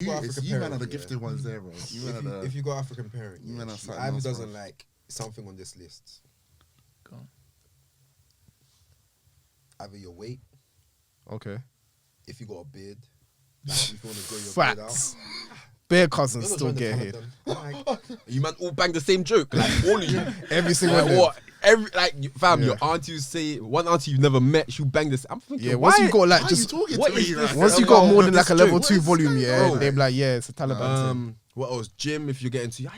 You man are the gifted ones there, bro. If you got African parent, you man are something either else, doesn't bro. like something on this list. Go on. Either your weight, Okay. if you got a beard, like if you want to grow your beard out. Facts. Bare cousins You're not still trying to get tell hit. them, like, you man all bang the same joke, like all of you. Every single Like day. what? Fam, your auntie will say one auntie you've never met, she'll bang this. I'm thinking, Yeah, once you got like Why just are you talking what to me? is Like, this? once you got more than like a level 2 volume, bro? they're like, yeah, it's a Taliban thing. What else? Gym, if you're getting to,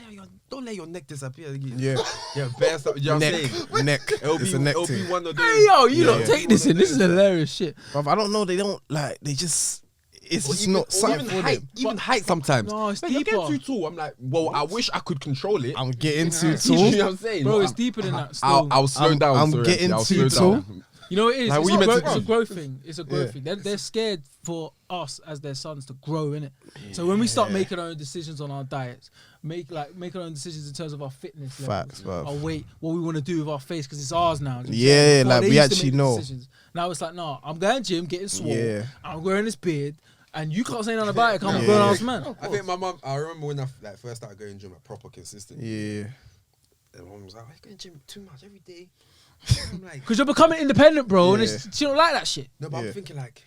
don't let your neck disappear. Yeah. Yeah, bare stuff. You know what I'm Neck, saying? neck. It's a neck It'll be thing. one of those. Hey yo, you Yeah, don't yeah. take this in. This is hilarious shit. Bruv, I don't know. They don't like. They just. It's Or just even, not or something even for height, them. even height sometimes. No, it's Man, you're getting deeper. too tall. I'm like, well, I wish I could control it. I'm getting too You tall. know what I'm saying? Bro, No, it's deeper than that. Still. I'll slow down. I'm sorry, getting I'll too slow tall. down. You know what it is? Like, It's, what you meant to it's a do? growth thing. It's a growth Yeah. thing. They're scared for us as their sons to grow, innit? So when we start making our own decisions on our diets, making our own decisions in terms of our fitness Facts, levels, bruv. our weight, what we want to do with our face, because it's ours now. Do you Yeah, understand? Before, like, they we used to actually make the know. decisions. Now it's like, no, I'm going gym, getting swole. Yeah. I'm growing this beard, and you can't say nothing about it. 'Cause I'm a Yeah. grown ass man. I think my mum. I remember when I first started going gym, like proper consistent. Yeah. And my mum was like, "Why are you going gym too much every day?" I'm like, Because you're becoming independent, bro, and Yeah. she don't like that shit. no, but Yeah. I'm thinking like,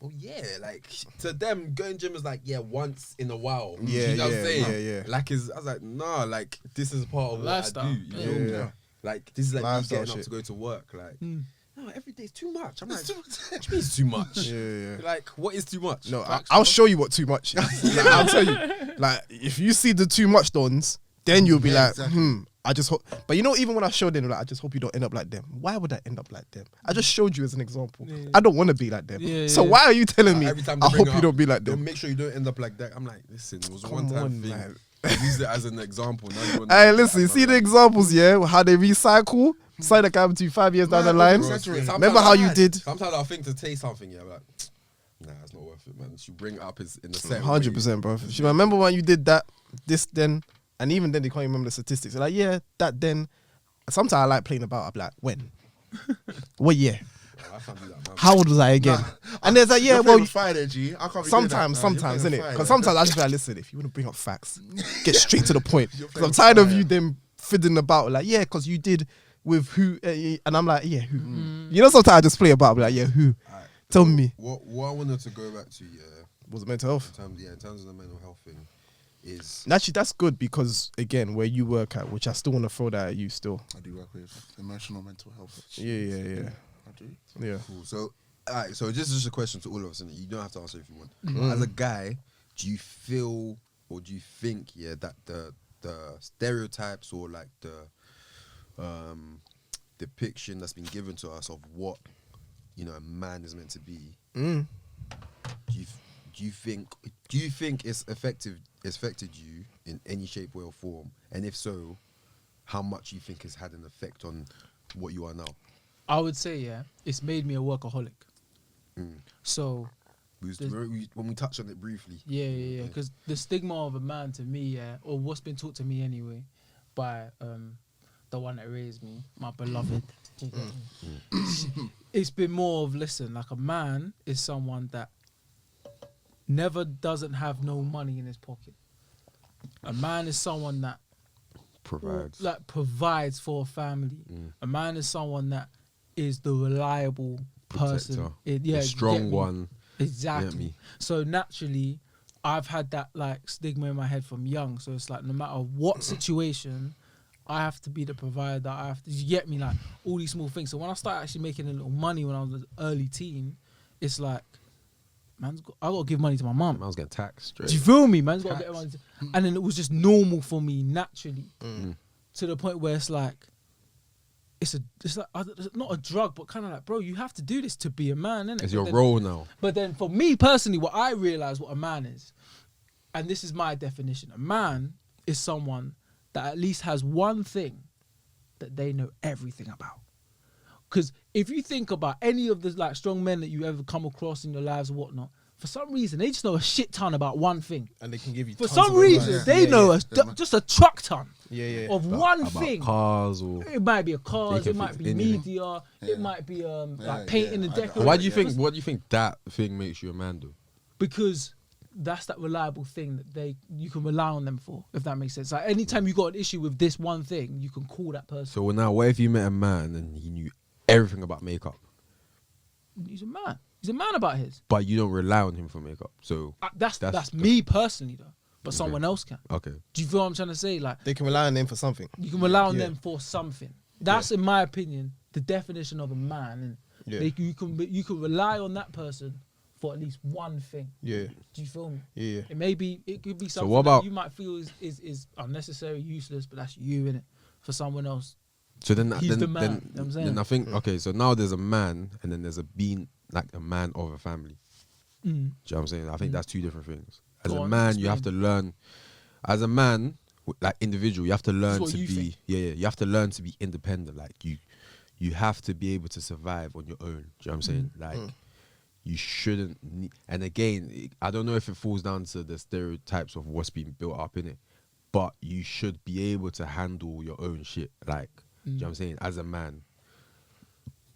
well, yeah, like to them, going gym is like, yeah, once in a while. Yeah, you know what yeah, I'm saying? yeah, yeah. Like, I was like, nah, like this is part of what Lifestyle. I do. You feel me? Yeah. Like this is like me Lifestyle getting up shit. to go to work. Like, Mm. no, every day's too much. I'm like, what do you mean it's too much? Yeah. Like, what is too much? No, Facts, I'll bro. show you what too much is. Like, I'll tell you. Like, if you see the too much dons, then you'll be Yeah, like, exactly. I just hope. But you know, even when I showed them, like, I just hope you don't end up like them. Why would I end up like them? I just showed you as an example. Yeah. I don't want to be like them. Yeah, So yeah. why are you telling me? Every time they I bring hope it you up, don't be like they'll them. make sure you don't end up like that. I'm like, listen, it was a Come one-time on, thing. man. Use it as an example. Now you want Hey, listen, you see the examples, yeah? How they recycle? Something that can happen to you 5 years down the line. Remember how you did? Sometimes I think to taste something, yeah, like, nah, it's not worth it, man. She bring it up in the set. 100%, bro. If you remember when you did that, this, then, and even then they can't even remember the statistics. They're like, yeah, that, then. Sometimes I like playing about. I'm like, when? What year? I can't do that, man. How old was I again? And there's like, yeah, You're well, playing fire there, G. I can't be doing that. sometimes, Nah, you're innit? playing fire Because there. sometimes I just be like, listen, if you want to bring up facts, get straight to the point. You're Because I'm playing tired of fire. you them fiddling about, like, yeah, because you did with who, and I'm like, yeah, who? You know, sometimes I just play about, be like, yeah, who? Alright, Tell me. What I wanted to go back to, yeah, Was it mental health? in terms of the mental health thing, is And actually, that's good because, again, where you work at, which I still want to throw that at you still. I do work with emotional mental health. Yeah. I do. Yeah. cool. So, alright, so this is just a question to all of us, and you don't have to answer if you want. Mm. As a guy, do you feel or do you think, yeah, that the stereotypes or like the depiction that's been given to us of what, you know, a man is meant to be, Mm. do you think it's affected you in any shape, way or form? And if so, how much you think has had an effect on what you are now? I would say, yeah, it's made me a workaholic. Mm. So, When we touched on it briefly. yeah. Because the stigma of a man to me, yeah, or what's been taught to me anyway, by the one that raised me, my beloved. It's been more of, listen, like a man is someone that never doesn't have no money in his pocket. A man is someone that provides for a family. A man is someone that is the reliable person. The strong one. Exactly. Get me. So naturally, I've had that like stigma in my head from young. So it's like no matter what situation, I have to be the provider. I have to, you get me, like all these small things. So when I started actually making a little money when I was an early teen, it's like, I got to give money to my mum. Man's getting taxed straight. Do you feel me? Man's got to get money. And then it was just normal for me naturally, to the point where it's like, it's like it's not a drug, but kind of like, bro, you have to do this to be a man, innit? It's your role now. But then for me personally, what I realize what a man is, and this is my definition, a man is someone that at least has one thing that they know everything about. Because if you think about any of the like strong men that you ever come across in your lives or whatnot, for some reason they just know a shit ton about one thing. And they can give you For tons some of reason advice. they know just a truck ton of one About thing. cars or. It might be a cars, They it can might fix be anything. media, it might be like Yeah, painting yeah, and I- decorating. Why do you think? What do you think that thing makes you a man, though? Because that's that reliable thing that you can rely on them for, if that makes sense. Like anytime you got an issue with this one thing, you can call that person. So now, what if you met a man and he knew everything about makeup, He's a man. He's a man about his. but you don't rely on him for makeup? So That's me personally though. But someone else can. okay. Do you feel what I'm trying to say? Like They can rely on them for something. you can rely on Yeah. them for something. That's in my opinion the definition of a man. And Yeah. you can rely on that person for at least one thing. Yeah. Do you feel me? Yeah. It could be something what about- that you might feel is unnecessary, useless, but that's you in it. For someone else, So then, He's the man, you know what I'm saying? then I think okay. So now there's a man, and then there's a being like a man of a family. Do you know what I'm saying? I think that's two different things. As Go a on, man, you have to explain. learn. As a man, like individual, you have to learn what to you be. think. Yeah, you have to learn to be independent. Like you have to be able to survive on your own. Do you know what I'm saying? Like you shouldn't. And again, I don't know if it falls down to the stereotypes of what's being built up in it, but you should be able to handle your own shit. Like, do you know what I'm saying? As a man.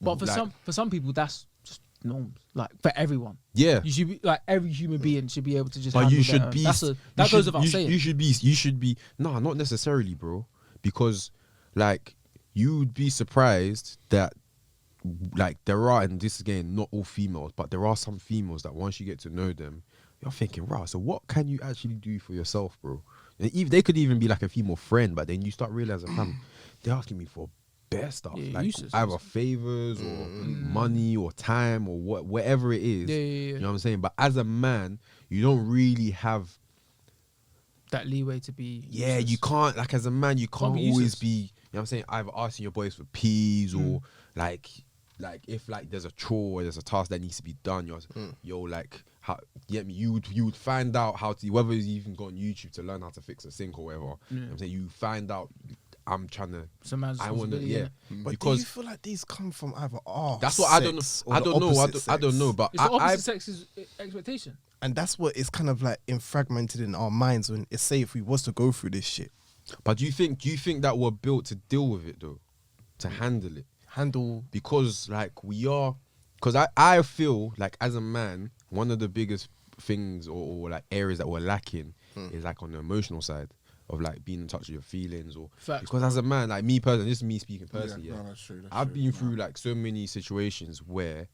but for some people that's just norms. Like for everyone, Yeah. you should be like every human being should be able to just. But handle you their should own. be. That goes without saying. You should be. No, not necessarily, bro. Because, like, you would be surprised that, like, there are, and this again, not all females, but there are some females that once you get to know them, you're thinking, right. So what can you actually do for yourself, bro? And they could even be like a female friend, but then you start realizing, fam, they're asking me for bare stuff, Yeah, like useless either stuff. favors or money or time or whatever it is. Yeah. You know what I'm saying? But as a man, you don't really have. That leeway to be. Yeah, useless. you can't, like, as a man, you can't be always useless. be, you know what I'm saying, either asking your boys for peas or like if like there's a chore, there's a task that needs to be done, you're like, how, yeah, you would find out how to, whether you even go on YouTube to learn how to fix a sink or whatever. You know what I'm saying, you find out, I'm trying to, It's a man's I want to, responsibility, yeah, innit? But do because you feel like these come from either art? that's what I don't know. I don't know, but It's the opposite sex's expectation. And that's what is kind of like fragmented in our minds when it's say if we was to go through this shit. But do you think that we're built to deal with it though, to handle it? Because like we are, because I feel like as a man, one of the biggest things or like areas that we're lacking is like on the emotional side of like being in touch with your feelings or Facts, because as a man, like me personally, this is me speaking personally, no, that's true. That's I've true. been through like so many situations where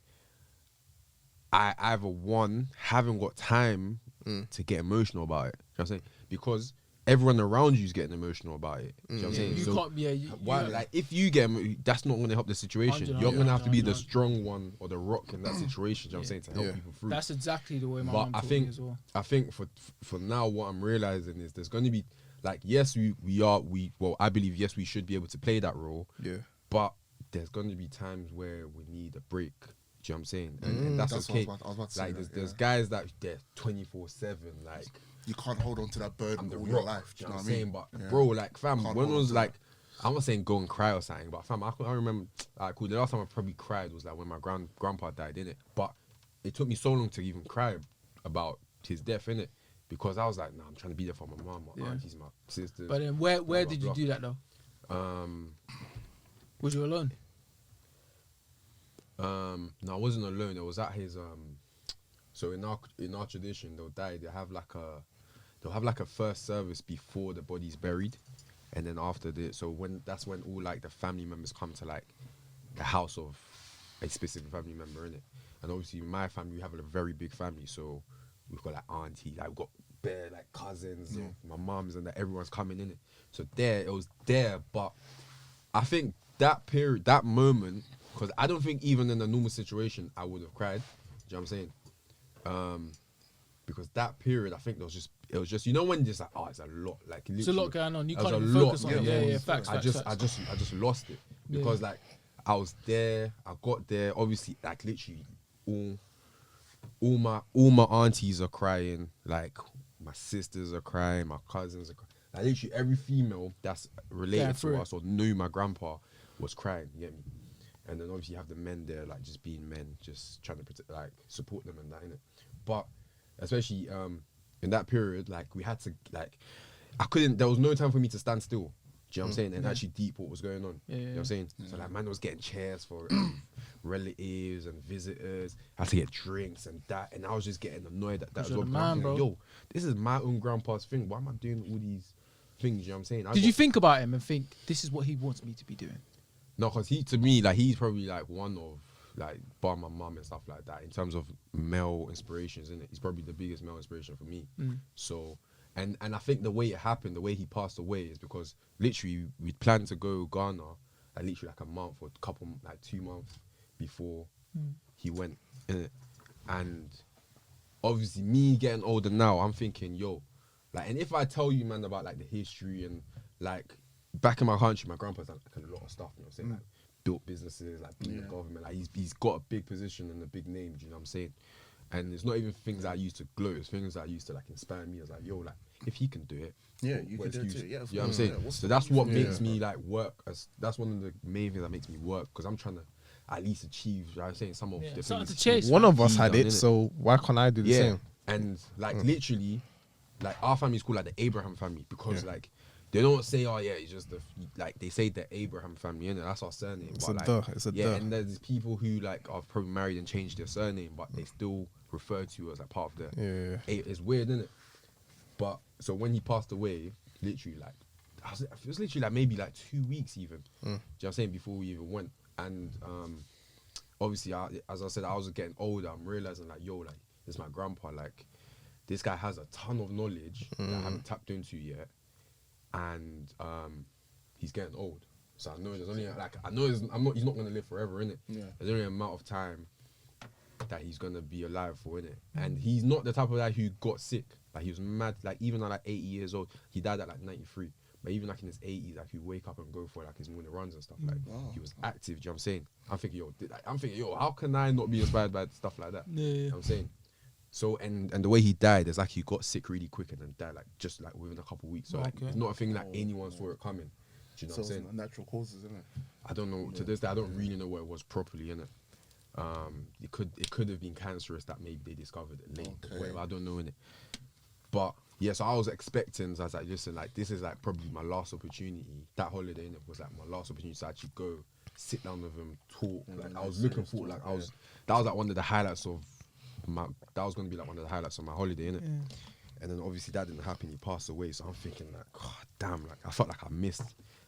I either one haven't got time to get emotional about it. You know what I'm saying? Because everyone around you is getting emotional about it. You know what I'm saying? You So can't. Yeah. why, like if you get that's not going to help the situation. 100, You're going to have to be the 100. strong one or the rock in that situation. You know what I'm saying, to help people through. That's exactly the way my But mum I taught think me as well. I think for now, what I'm realizing is there's going to be like yes, I believe yes, we should be able to play that role. Yeah. But there's going to be times where we need a break. Do you know what I'm saying? And that's That's okay. what I was about to Like say, there's guys that they're 24/7. Like You can't hold on to that burden I'm the all rock. your life. Do Do you know what I'm I mean? saying? But Yeah. bro, like fam, Can't when hold was on to like, I'm not saying go and cry or something, but fam, I remember. Like, cool. The last time I probably cried was like when my grandpa died, innit? But it took me so long to even cry about his death, innit? Because I was like, nah, I'm trying to be there for my mom, my aunties, my sisters. But then where blah, did blah, you do that though? Was you alone? No, I wasn't alone. It was at his so in our tradition, they'll have like a first service before the body's buried, and then after that's when all like the family members come to like the house of a specific family member in it. And obviously in my family we have a very big family, so we've got like auntie, like we've got bare like cousins, my mums, and that everyone's coming in it. So it was there, but I think that period, that moment, because I don't think even in a normal situation I would have cried. Do you know what I'm saying? Because that period, I think it was just you know when just like it's a lot, like It's a lot going on. You it was can't a even lot, focus on it. Yeah, facts. I just lost it because like I was there, I got there. Obviously, like literally, all my aunties are crying. Like my sisters are crying, my cousins are crying. Like literally every female that's related to us or knew my grandpa was crying. You get me? And then obviously you have the men there, like just being men, just trying to protect, like support them and that, innit? But especially in that period, like we had to like there was no time for me to stand still. Do you know what I'm saying? And actually deep what was going on. Yeah, you know what I'm saying? So like man was getting chairs for relatives and visitors. I had to get drinks and that, and I was just getting annoyed at that as you're well. the because I'm man, thinking, bro. yo, this is my own grandpa's thing. Why am I doing all these things? You know what I'm saying? Did you think about him and think this is what he wants me to be doing? No, because to me, like, he's probably like one of, like, bar my mum and stuff like that in terms of male inspirations, isn't it? He's probably the biggest male inspiration for me. So, and I think the way it happened, the way he passed away, is because literally we planned to go Ghana, like literally like a month or couple, like 2 months before he went, innit? And obviously me getting older now, I'm thinking, yo, like, and if I tell you, man, about like the history and like back in my country, my grandpa's done like a lot of stuff, you know what I'm saying? Like built businesses, like being in the government, like he's got a big position and a big name, do you know what I'm saying? And it's not even things that I used to gloat, it's things that I used to like inspire me. I was like, yo, like if he can do it, Yeah, you what can do it excuse? too. Yeah, of you know what I'm course. saying? Yeah, what's So the- that's what yeah. makes me like work. That's one of the main things that makes me work, because I'm trying to at least achieve, you know what I'm saying, some of the Something things. to chase. One of us He's had done, it, innit? so why can't I do the Yeah, same? and like literally, like our family is called like the Abraham family, because like they don't say, oh yeah, it's just like they say the Abraham family, innit? That's our surname. It's but a like, duh, it's a yeah, duh. and there's people who like are probably married and changed their surname, but they still refer to you as like part of the. Yeah. It's weird, isn't it? But so when he passed away, literally like, it was literally like maybe like 2 weeks even. Do you know what I'm saying? Before we even went, and obviously, as I said, I was getting older. I'm realizing like, yo, like this is my grandpa. Like this guy has a ton of knowledge that I haven't tapped into yet, and he's getting old. So I know there's only like he's not gonna live forever, innit? Yeah. There's only an amount of time that he's gonna be alive for, innit? And he's not the type of guy who got sick. Like he was mad. Like even at like 80 years old, he died at like 93. But even like in his 80s, like he'd wake up and go for like his morning runs and stuff. Like he was active. Do you know what I'm saying? I'm thinking, yo, how can I not be inspired by stuff like that? Yeah. You know what I'm saying? So and the way he died is like he got sick really quick and then died like just like within a couple of weeks. So like Okay. it's not a thing that anyone saw it coming. Do you know So what I'm it's saying? natural causes, isn't it? I don't know. To this day, I don't really know what it was properly, innit? It could have been cancerous that maybe they discovered it late. Okay. Or whatever, I don't know, innit? But yeah, so I was expecting. So I was like, listen, like this is like probably my last opportunity. That holiday, innit, was like my last opportunity to actually go sit down with him, talk. Like I was looking for, like that was like one of the highlights of that was gonna be like one of the highlights of my holiday, innit? And then obviously that didn't happen. He passed away. So I'm thinking like, God damn, like I felt like I missed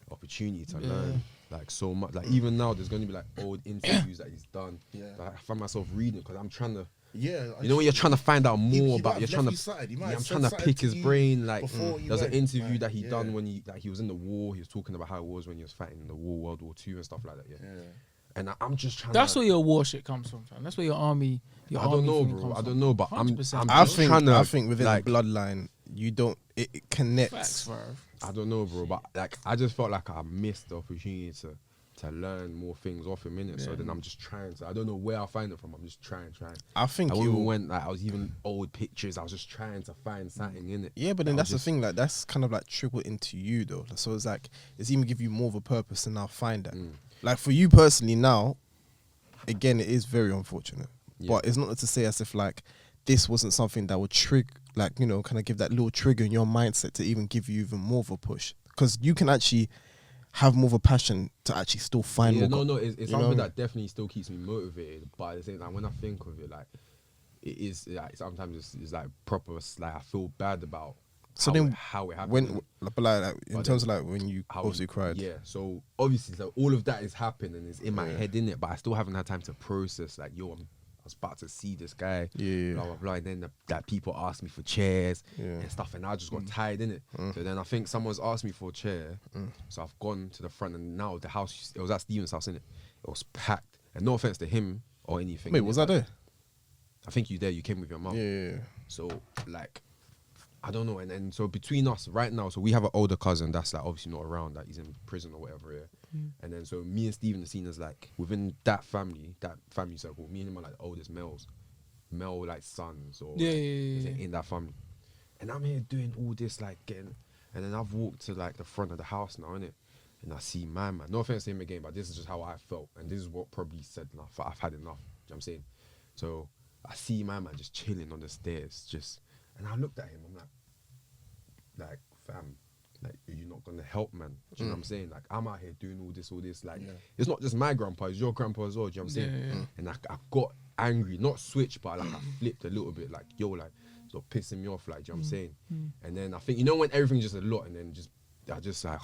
opportunity to learn like so much. Like even now, there's gonna be like old interviews that he's done. Yeah. Like, I find myself reading because I'm trying to. Yeah. You know when you're trying to find out He more might about, have you're trying left to. you side. He might Yeah, have I'm said trying to something pick to his you brain. Like before you there's an went, interview like, that he done yeah. when he was in the war. He was talking about how it was when he was fighting in the war, World War II and stuff like that. Yeah. And I'm just trying. That's to, where your war shit comes from, fam. That's where your army. I don't know, bro. I don't know, but I'm 100%. just trying to. I think within like, the bloodline, you don't. It connects. Facts, bro. I don't know, bro, but like I just felt like I missed the opportunity to learn more things off him, innit? So then I'm just trying to. I don't know where I find it from. I'm just trying. I think I you even went like I was even old pictures. I was just trying to find something in it. Yeah, but then I that's was the thing. Like that's kind of like trickled into you though. So it's like it's even give you more of a purpose to now find that. Like for you personally now, again, it is very unfortunate. Yeah. But it's not to say as if like this wasn't something that would trigger, like kind of give that little trigger in your mindset to even give you even more of a push. Because you can actually have more of a passion to actually still find Yeah, more. no, it's you know something what I mean? that definitely still keeps me motivated. But at the same time, when I think of it, like it is like sometimes it's like proper. Like I feel bad about. So how it happened. When, but like in But terms then of like when you how obviously cried. Yeah, so obviously, so all of that is happening and it's in my head, innit? But I still haven't had time to process. Like, yo, I was about to see this guy, Yeah. blah blah blah. And then that people asked me for chairs Yeah. and stuff, and I just got tired, innit? So then I think someone's asked me for a chair, so I've gone to the front, and now the house, it was at Steven's house, innit? It was packed, and no offense to him or anything. Wait, innit? was I there? I think you there. You came with your mum. Yeah. So like, I don't know, and so between us right now, so we have an older cousin that's like obviously not around, that he's in prison or whatever, yeah. And then so me and Steven are seen as like within that family circle, me and him are like the oldest male like sons or Yeah, like, yeah. in that family. And I'm here doing all this like getting, and then I've walked to like the front of the house now, innit? And I see my man. No offense to him again, but this is just how I felt, and this is what probably said enough. I've had enough. You know what I'm saying? So I see my man just chilling on the stairs, and I looked at him. I'm like, fam, like, are you not not gonna help, man. Do you know what I'm saying? Like, I'm out here doing all this. Like, it's not just my grandpa, it's your grandpa as well. Do you know what I'm saying? And I got angry, not switched, but like I flipped a little bit. Like, yo, like, sort of pissing me off. Like, do you know what I'm saying? And then I think, you know, when everything's just a lot, and then I just like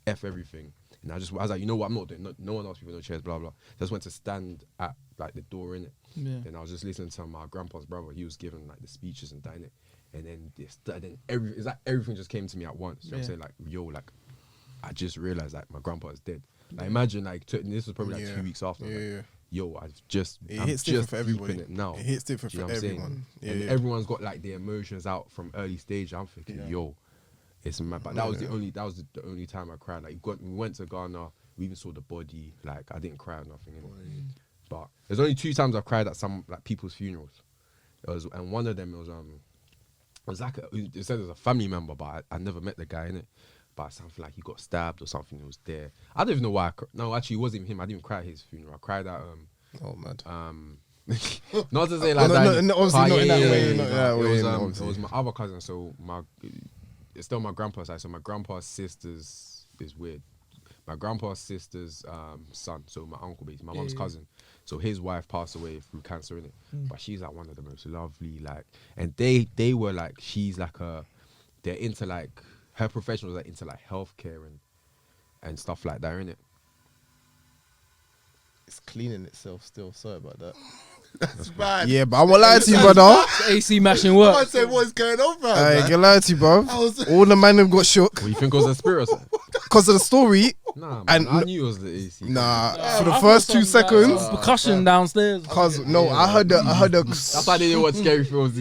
F everything. And I was like, you know what, I'm not doing, no one else, people, no chairs, blah, blah. Just went to stand at, like, the door, innit? Yeah. And I was just listening to my grandpa's brother. He was giving, like, the speeches and that, innit? And then everything just came to me at once. You know what I'm saying? Like, yo, like, I just realized, like, my grandpa is dead. Like, imagine, like, this was probably, like, 2 weeks after. Like, yo, I'm just different for everybody. It now. It hits different you know for what I'm everyone. saying? And everyone's got, like, their emotions out from early stage. I'm thinking, yo, it's mad. But that was the only time I cried. Like, we went to Ghana. We even saw the body. Like, I didn't cry or nothing. But there's only 2 times I've cried at some, like, people's funerals. And one of them it was like it said it was a family member, but I never met the guy, innit? But something like he got stabbed or something. He was there. I don't even know why. No, actually, it wasn't even him. I didn't cry at his funeral. I cried at Oh, mad. not to say like no, that. no, obviously not in that way. It was my other cousin. So it's still my grandpa's side. So my grandpa's sister's is weird. My grandpa's sister's son. So my uncle, basically, my mum's cousin. So his wife passed away through cancer, innit? But she's like one of the most lovely, like, and they were like, she's like they're into like, her profession was like into like healthcare and stuff like that, innit? It's cleaning itself still. Sorry about that. That's bad. Yeah, but I won't lie to you, brother. AC mashing I work. might say what's going on, man. I ain't gonna lie to you, bro. All the man them got shook What, you think it was a spirit or something? because of the story. Nah, man, And I knew it was the AC. Nah, Yeah, for the I first felt 2 some, seconds. like, percussion downstairs. Cause no, I heard the. That's why I didn't want scary films.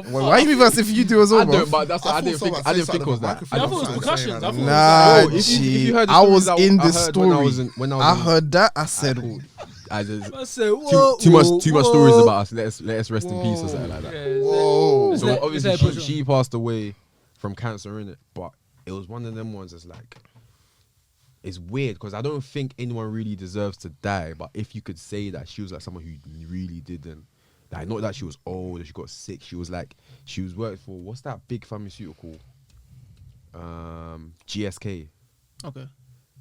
Why you even if you do as well, I bro? don't, but that's what I didn't think. I didn't think it was that. I thought it was percussion. I thought it was Nah, Oh, if you heard the I was stories in I the heard when I story. was in- when I was I in- heard that. I said, I just, I said, whoa, too much stories whoa. about us. Let us rest in peace or something like that. Yeah, whoa. So obviously let's let it push she passed away from cancer, innit? But it was one of them ones that's like, it's weird because I don't think anyone really deserves to die. But if you could say that she was like someone who really didn't, like, not that she was old or she got sick, she was worked for, what's that big pharmaceutical? GSK. Okay.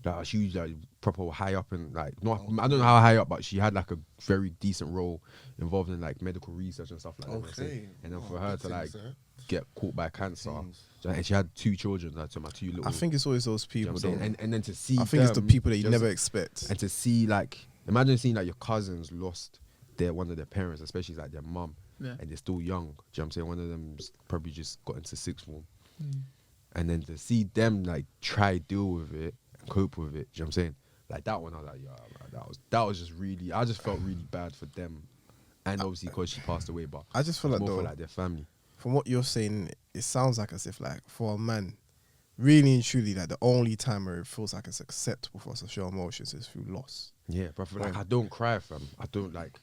Like, she was like proper high up and like, not, I don't know how high up, but she had like a very decent role involved in like medical research and stuff like that. Okay. And then for her to like get caught by cancer, Things. and she had 2 children, like, so my 2 little. I think it's always those you know people. what I'm saying? Though. And then to see, I think it's the them people that you just- never expect. and to see like, imagine seeing like your cousins lost one of their parents, especially like their mum, Yeah. and they're still young. Do you know what I'm saying? One of them's probably just got into 6th form, and then to see them like try deal with it and cope with it. Do you know what I'm saying? Like that one, I was like, yeah, man, that was just really. I just felt really bad for them, and obviously because she passed away, but I just feel like more though, for like their family. from what you're saying, it sounds like as if like for a man, really and truly, like the only time where it feels like it's acceptable for us to show emotions is through loss. Yeah, but like I don't cry, fam. I don't like.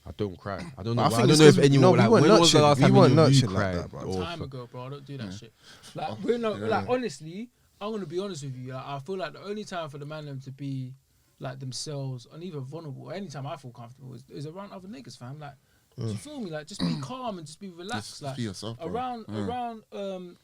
I don't cry. I don't know. But I I, think don't it's know if 'cause anyone. we Like, weren't when was the nurtured. last We time weren't you nurtured like cried? that, bro. Or Time ago, bro. I don't do that shit. Like, Oh, we're not, yeah. like, honestly, I'm gonna be honest with you. Like, I feel like the only time for the man them to be like themselves and even vulnerable, anytime I feel comfortable is around other niggas, fam. Like, do you feel me? Like, just be calm and just be relaxed. Just like, be yourself, bro. around,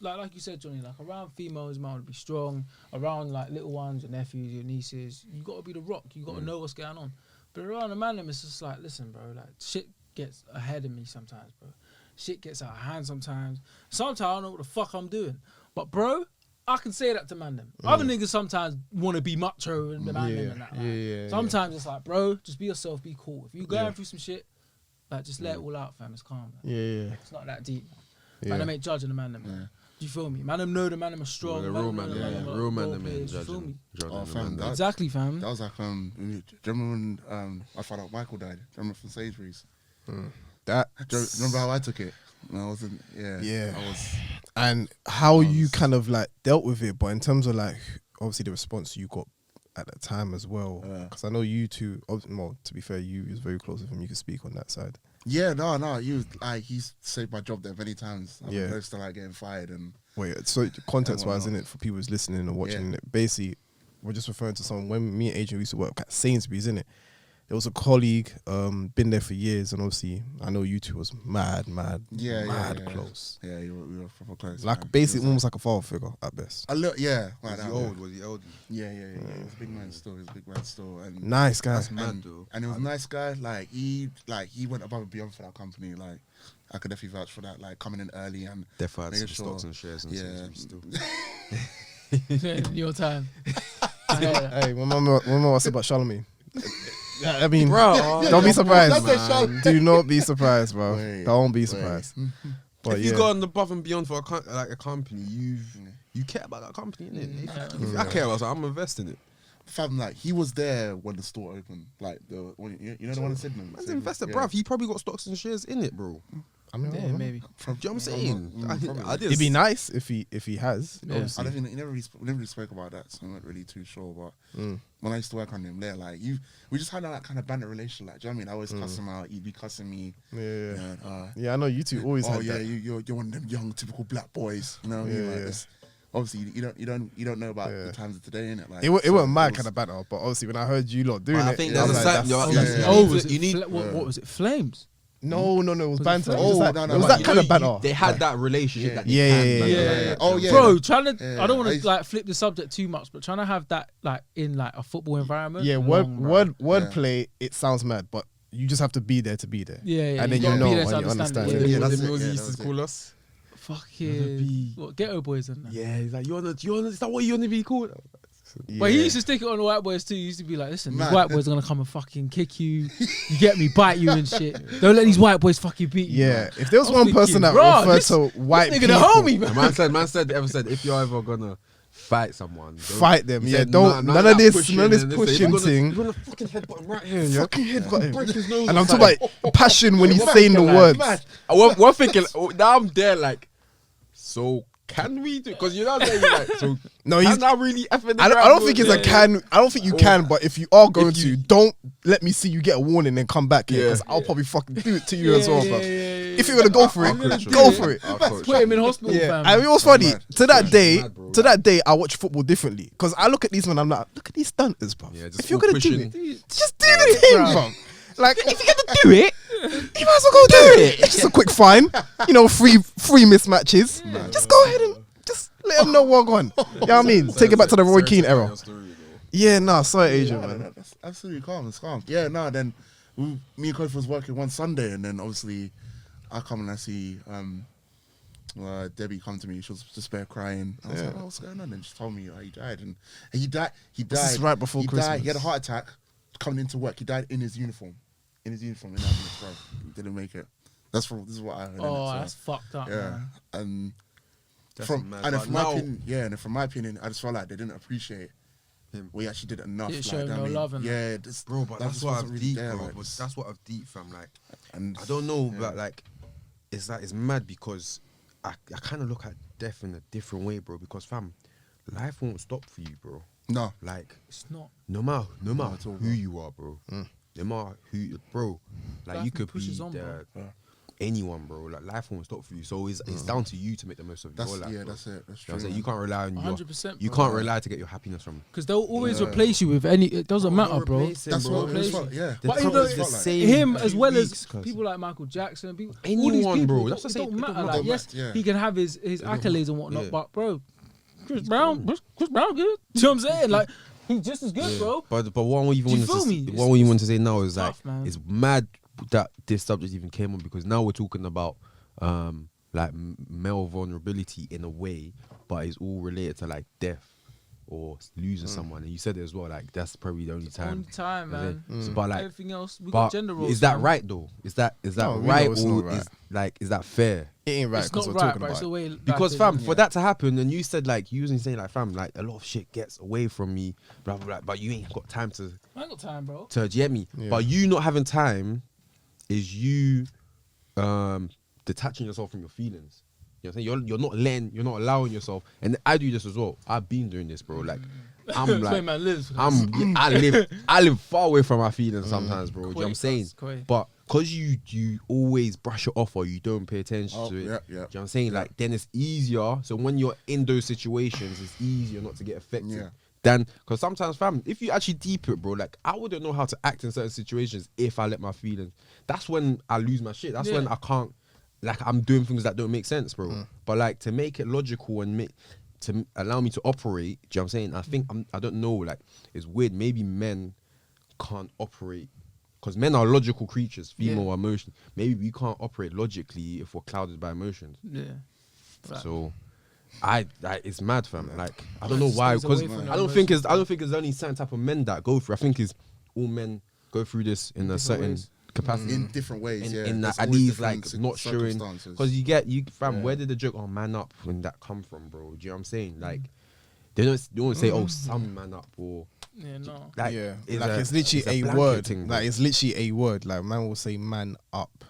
like you said, Johnny. Like, around females, man, to be strong. Around like little ones, your nephews, your nieces, you gotta be the rock. You gotta know what's going on. But around the man them, it's just like, listen, bro. Like, shit gets ahead of me sometimes, bro. Shit gets out of hand sometimes. Sometimes I don't know what the fuck I'm doing. But, bro, I can say that to man them. Other niggas sometimes want to be macho and the man them and that. Like. Sometimes it's like, bro, just be yourself, be cool. If you're going through some shit, like, just let it all out, fam. It's calm. Man. Yeah. It's not that deep. Yeah. Man, them ain't judging the man them. Man. Do you feel me? Man, them know the man them are strong. The man real them know man, the man them are real man, role them players, ain't you feel me? judging. Oh, fam, that- Exactly, fam. That was like, do you remember when I found out Michael died? Do you remember from Sainsbury's? That. Do you remember how I took it? I wasn't, Yeah. I was, And how you kind of like dealt with it, but in terms of like obviously the response you got at that time as well, because I know you two. Well, to be fair, you was very close with him. You could speak on that side. yeah, no, he's saved my job there many times. I'm Yeah. close to like getting fired and Wait, so context wise, whatnot. in it for people who's listening and watching it, basically, we're just referring to someone when me and Adrian used to work at Sainsbury's, innit? there was a colleague, been there for years, and obviously I know you two was mad close. Yeah, we were proper close. Like man. basically He was almost like a father figure at best. a little, yeah. Like Was that, he old? Was he old? Yeah. He was a big man still. He was a big man still. And Nice guy. That's mad though. And he was a nice guy. Like he went above and beyond for that company. Like I could definitely vouch for that. Like coming in early and Definitely had making some sure- stocks and shares and Yeah. still. Your time. Hey, when my mom said about Charlemagne, I mean, Bro, don't be surprised. That's a Charlemagne. Do not be surprised, bro. Wait, Don't be wait. surprised. But if yeah, you go on above and beyond for a company, you care about that company, innit? If I care about it, I'm investing in it. fam, like he was there when the store opened. Like the you know the one in Sydney. Man's invested, bruv. He probably got stocks and shares in it, bro. I mean, Yeah, maybe. Do you know what I'm saying? I Probably. it'd be nice if he has. Yeah. I Obviously. don't think he never really spoke about that, so I'm not really too sure. But when I used to work on him there, like we just had that kind of banter relation. Like, do you know what I mean? I always cuss him out. He'd be cussing me. Yeah. Yeah, I know you two always Oh had yeah, that. you're one of them young typical black boys. You know what I mean? Yeah, Like, yeah. it's- obviously you don't know about the times of today, innit? Like It so wasn't my was- kind of banter, but obviously when I heard you lot doing I it, think I there's was a like, certain- that's- yeah. Oh, was it You need- what was it? Flames? No, it was Was it banter. It flames? was, Oh, like, no, it no, was but that kind of banter. They had that relationship. Yeah. That they Yeah, can yeah, banter yeah, like yeah. that. Oh, yeah. Bro, trying to Yeah, I don't want I to used- like flip the subject too much, but trying to have that like in like a football environment. Yeah, long, bro. wordplay. It sounds mad, but you just have to be there to be there. Yeah, and then you you gotta know be there and to you understand. it. Yeah, Them that's it, was yeah, he used that to was call us. Fucking what ghetto boys and that. Yeah, he's like, you wanna, is that what you wanna be called? But he used to stick it on the white boys too. He used to be like, listen, these Man. white boys are gonna come and fucking kick you. You get me, bite you and shit. Don't let these white boys fucking beat you. Yeah, man. if there was I'm one thinking, person that bro, referred this- to white Nigga, people, the homie, man. Man said, if you're ever gonna fight someone, don't- fight them. he Yeah, said, don't none none of of that this pushing none of this and this, if pushing you're thing. You're gonna fucking headbutt him right here, yeah. Fucking headbutt him. Break his nose And I'm or talking something. about passion when he's What saying the like, words. man, One thinking, now I'm there like, so can we do? Because you know what I'm saying, like, so No, can he's. I really effing I don't think it's a can. I don't think you can. But if you are going If you- to, don't let me see you get a warning and come back here Yeah. because I'll probably fucking do it to you as well, bro. yeah. If you're gonna go for I'm gonna it, do go it. for it. I'll coach. Put him in hospital, Yeah, fam. and it was funny. mad. To that day, mad, bro. to that day, I watch football differently because I look at these men. I'm like, look at these stunters, bro. Yeah, just If you're all gonna do pushing. it, just do the thing, Bro. bro. Like if you're gonna do it, you might as well go do it. It's just a quick fine, free mismatches. Just go ahead and just let them know what going. You know what I mean? Take it back to the Roy Keane era. Yeah, nah, sorry, Adrian, man. That's absolutely calm. It's calm. Yeah, no. Then me and Coach was working one Sunday, and then obviously I come and I see Debbie come to me. She was just bare crying. I was like, "Oh, what's going on?" And she told me he died, and he died. This is right before he Christmas. Died. He had a heart attack coming into work. He died in his uniform. In his uniform, in ambulance, bro. He didn't make it. This is what I heard. Oh, innit? So, that's fucked up. yeah. Man. And That's from mad. and But from my now- opinion, yeah, and from my opinion, I just felt like they didn't appreciate Him. we actually did enough. Didn't like, show him I no mean, love and yeah, this, Bro, but that that's just what wasn't I've really deep, there, bro. like, But that's what I've deep, fam. Like, and I don't know, Yeah. but like, it's mad because I kind of look at death in a different way, bro. Because fam, life won't stop for you, bro. no, Like, It's not. no matter at all, who you are, bro. No matter who, bro. Like Life you could pushes be on, bro. anyone, bro. Like life won't stop for you. So it's down to you to make the most of that's your life. yeah, bro. that's it. That's You true. know what I'm saying? man. You can't rely on 100%. you can't rely to get your happiness from. Because they'll always Yeah. replace you with any. It doesn't matter, bro. That's what bro. it's felt, yeah. The But trouble even is though the same him as well weeks, as cuz. people like Michael Jackson, people, all Anyone, these people, bro. it That's what I don't say, it matter. don't Like, matter. yes, Yeah. he can have his accolades and whatnot, Yeah. but bro, Chris Brown good. You know what I'm saying? Like he's just as good, bro. But what I even Do you wanted feel to me? what we want to say now is tough, like man. it's mad that this subject even came on because now we're talking about like male vulnerability in a way, but it's all related to like death or losing someone. And you said it as well, like that's probably the only time. Only time, You know what I'm man. saying? So, but like, Everything else, we but got gender roles. is that man. right though? Is that No, we right know it's or not right. is that fair? It ain't right It's because not we're right, talking but it's about the it. way. Because life fam, is, for that to happen, and you said like you was saying like fam, like a lot of shit gets away from me, blah blah blah. But you ain't got time to I ain't got time, bro. get me. Yeah. But you not having time is you detaching yourself from your feelings. You know what I'm saying? You're not allowing yourself. And I do this as well. I've been doing this, bro. Like I'm That's where like man lives. I live far away from my feelings sometimes, bro. Do you know what I'm saying? Quite. But because you always brush it off or you don't pay attention Oh, to it, yeah, yeah. do you know what I'm saying? Like then it's easier. So when you're in those situations, it's easier not to get affected. Yeah. than, because sometimes, fam, if you actually deep it, bro, like I wouldn't know how to act in certain situations if I let my feelings. That's when I lose my shit. That's when I can't, like, I'm doing things that don't make sense, bro. But like to make it logical and to allow me to operate, do you know what I'm saying? I think I don't know, like it's weird. Maybe men can't operate because men are logical creatures, female emotion. Maybe we can't operate logically if we're clouded by emotions. Yeah. So it's mad, fam. Like I don't know why, Stays away because from I don't think it's only certain type of men that go through. I think it's all men go through this in a certain ways. capacity. In different ways, In There's that, at always least like different not showing, circumstances. because you fam, where did the joke "oh man up" when that come from, bro? Do you know what I'm saying? Like they don't say "oh some man up" or No. like it's literally a blanket word. thing, bro. Like it's literally a word. Like man will say man up.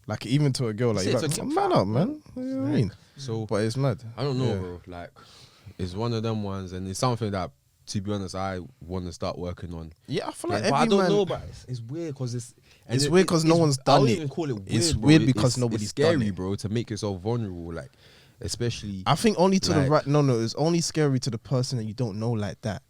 Like even to a girl, like, Say you're it like to "Oh, get man fat, up, man. What do you mean? So But it's mad. I don't know, Yeah. bro. Like it's one of them ones, and it's something that, to be honest, I want to start working on. Yeah, I feel like But every I don't man. know, but it's weird because It's weird 'cause no one's I done don't it. even call it weird, It's bro. weird because it's nobody's scary, done it. bro, to make yourself vulnerable, like especially. I think only to the like- right. No, it's only scary to the person that you don't know like that.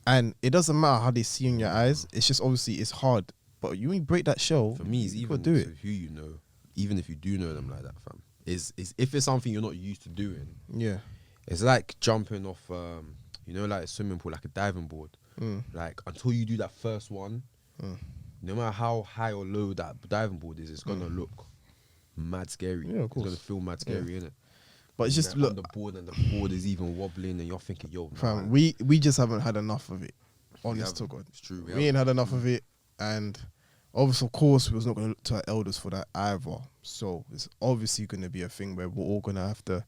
And it doesn't matter how they see in your eyes. It's just obviously it's hard. But you ain't break that shell. For me, it's you even gotta do it. to who you know, even if you do know them like that, fam. Is if it's something you're not used to doing, Yeah. it's like jumping off, like a swimming pool, like a diving board. Like until you do that first one, no matter how high or low that diving board is, it's gonna look mad scary. Yeah, of course. It's gonna feel mad scary, innit? But it's just On look, the board, and the board is even wobbling, and you're thinking, yo, fam, nah, we just haven't had enough of it. Honest to haven't. God. It's true. We ain't had enough of it, and obviously, of course, we was not going to look to our elders for that either. So it's obviously going to be a thing where we're all going to have to,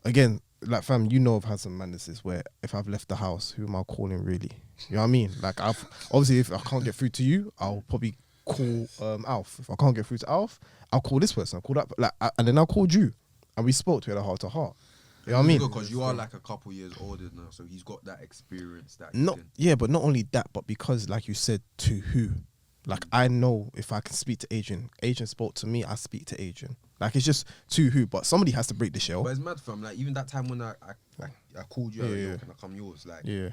again, like fam, you know, I've had some madnesses where if I've left the house, who am I calling really? You know what I mean? Like I've obviously, if I can't get through to you, I'll probably call Alf. If I can't get through to Alf, I'll call this person. I'll call that, and then I called you, and we spoke. We had a heart to heart. You know what I mean? Because you are like a couple years older now, so he's got that experience that. But not only that, but because, like you said, to who? Like I know if I can speak to Adrian spoke to me, I speak to Adrian. Like it's just to who, but somebody has to break the shell. But it's mad, fam. Like even that time when I called you out, Yeah. and I come yours. Like Yeah.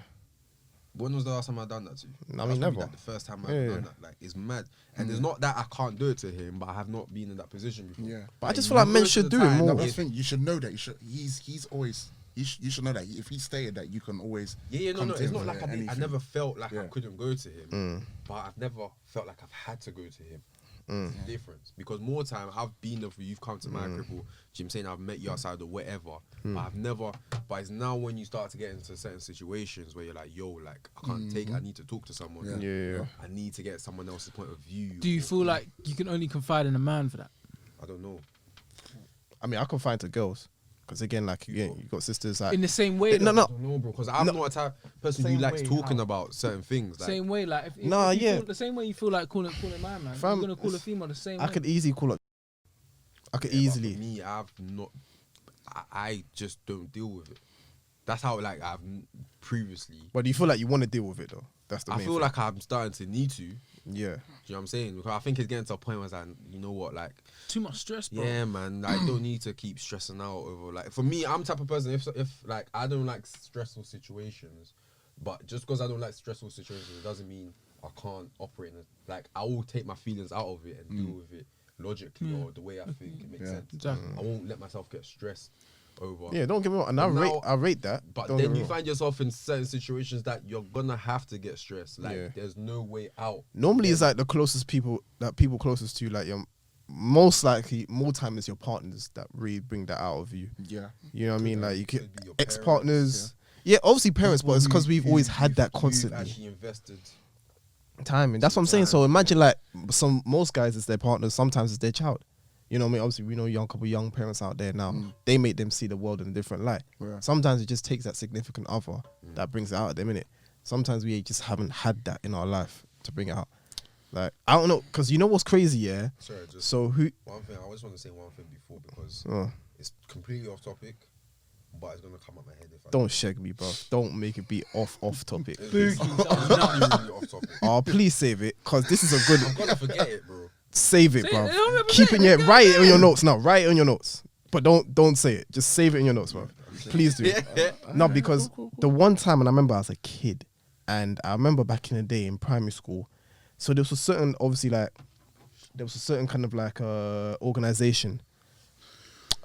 when was the last time I done that to you? I mean, That's probably, never. like, the first time Yeah, I've yeah. done that. Like it's mad, and it's not that I can't do it to him, but I have not been in that position before. Yeah. But I just feel like men most of should the do it time, more. No, that's the thing. You should know that. He's always. You should know that if he stated that, you can always. No, come to it's him not for like I anything. never felt like I Yeah. couldn't go to him, but I've never felt like I've had to go to him. It's the difference, because more time I've been there for you, you've come to my crib, or I'm saying I've met you outside or whatever, but I've never. But it's now when you start to get into certain situations where you're like, yo, like I can't take it, I need to talk to someone. Yeah. I need to get someone else's point of view. Do you or- feel like you can only confide in a man for that? I don't know. I mean, I confide to girls because again, like you got sisters. Like In the same way, no, though? I don't know, bro, because I'm not a type of person who Same likes way, talking how? about certain things. Like, Same way, like Nah, if you yeah. feel, the same way you feel like calling a man, Fam, you're gonna call a female the same I way. could easily call up. I could yeah, but easily. For me, I've not. I just don't deal with it. That's how like I've previously. But do you feel like you want to deal with it though? That's the I main feel thing. like I'm starting to need to. Yeah. Do you know what I'm saying? Because I think it's getting to a point where it's like, you know what, like, Too much stress, bro. yeah, man, I don't need to keep stressing out over, like, for me, I'm the type of person, if like, I don't like stressful situations, but just because I don't like stressful situations, it doesn't mean I can't operate in it. Like, I will take my feelings out of it and deal with it logically or the way I think it makes sense. Exactly. I won't let myself get stressed over. Yeah, don't get me wrong. And But I rate that. But Don't get then me you wrong. find yourself in certain situations that you're gonna have to get stressed. Like, Yeah. there's no way out. Normally, it's like the closest people closest to you, like your most likely more time is your partners that really bring that out of you. Yeah. You know what I mean? Like you Could could be your ex partners. parents, Yeah, obviously parents, but it's People because we've always who had that you've constantly. actually invested. Timing. That's what I'm saying. Time, So imagine like most guys it's their partners, sometimes it's their child. You know what I mean? Obviously we know couple young parents out there now. They make them see the world in a different light. Yeah. Sometimes it just takes that significant other that brings it out at them, innit? Sometimes we just haven't had that in our life to bring it out. Like I don't know, because you know what's crazy, yeah? Sorry, just So who one thing. I just want to say one thing before, because oh, it's completely off topic, but it's gonna come up my head if I don't shag me, bro. Don't make it be off topic. It's really off topic. Oh, please save it, because this is a good I'm gonna forget it, bro. save it, Say bro. it, don't ever Keep say it it, in your write it on your notes now. Write it on your notes. But don't say it. Just save it in your notes, bro. Please do. No, because the one time, and I remember I was a kid, and I remember back in the day in primary school, so there was a certain, obviously, like, there was a certain kind of like organization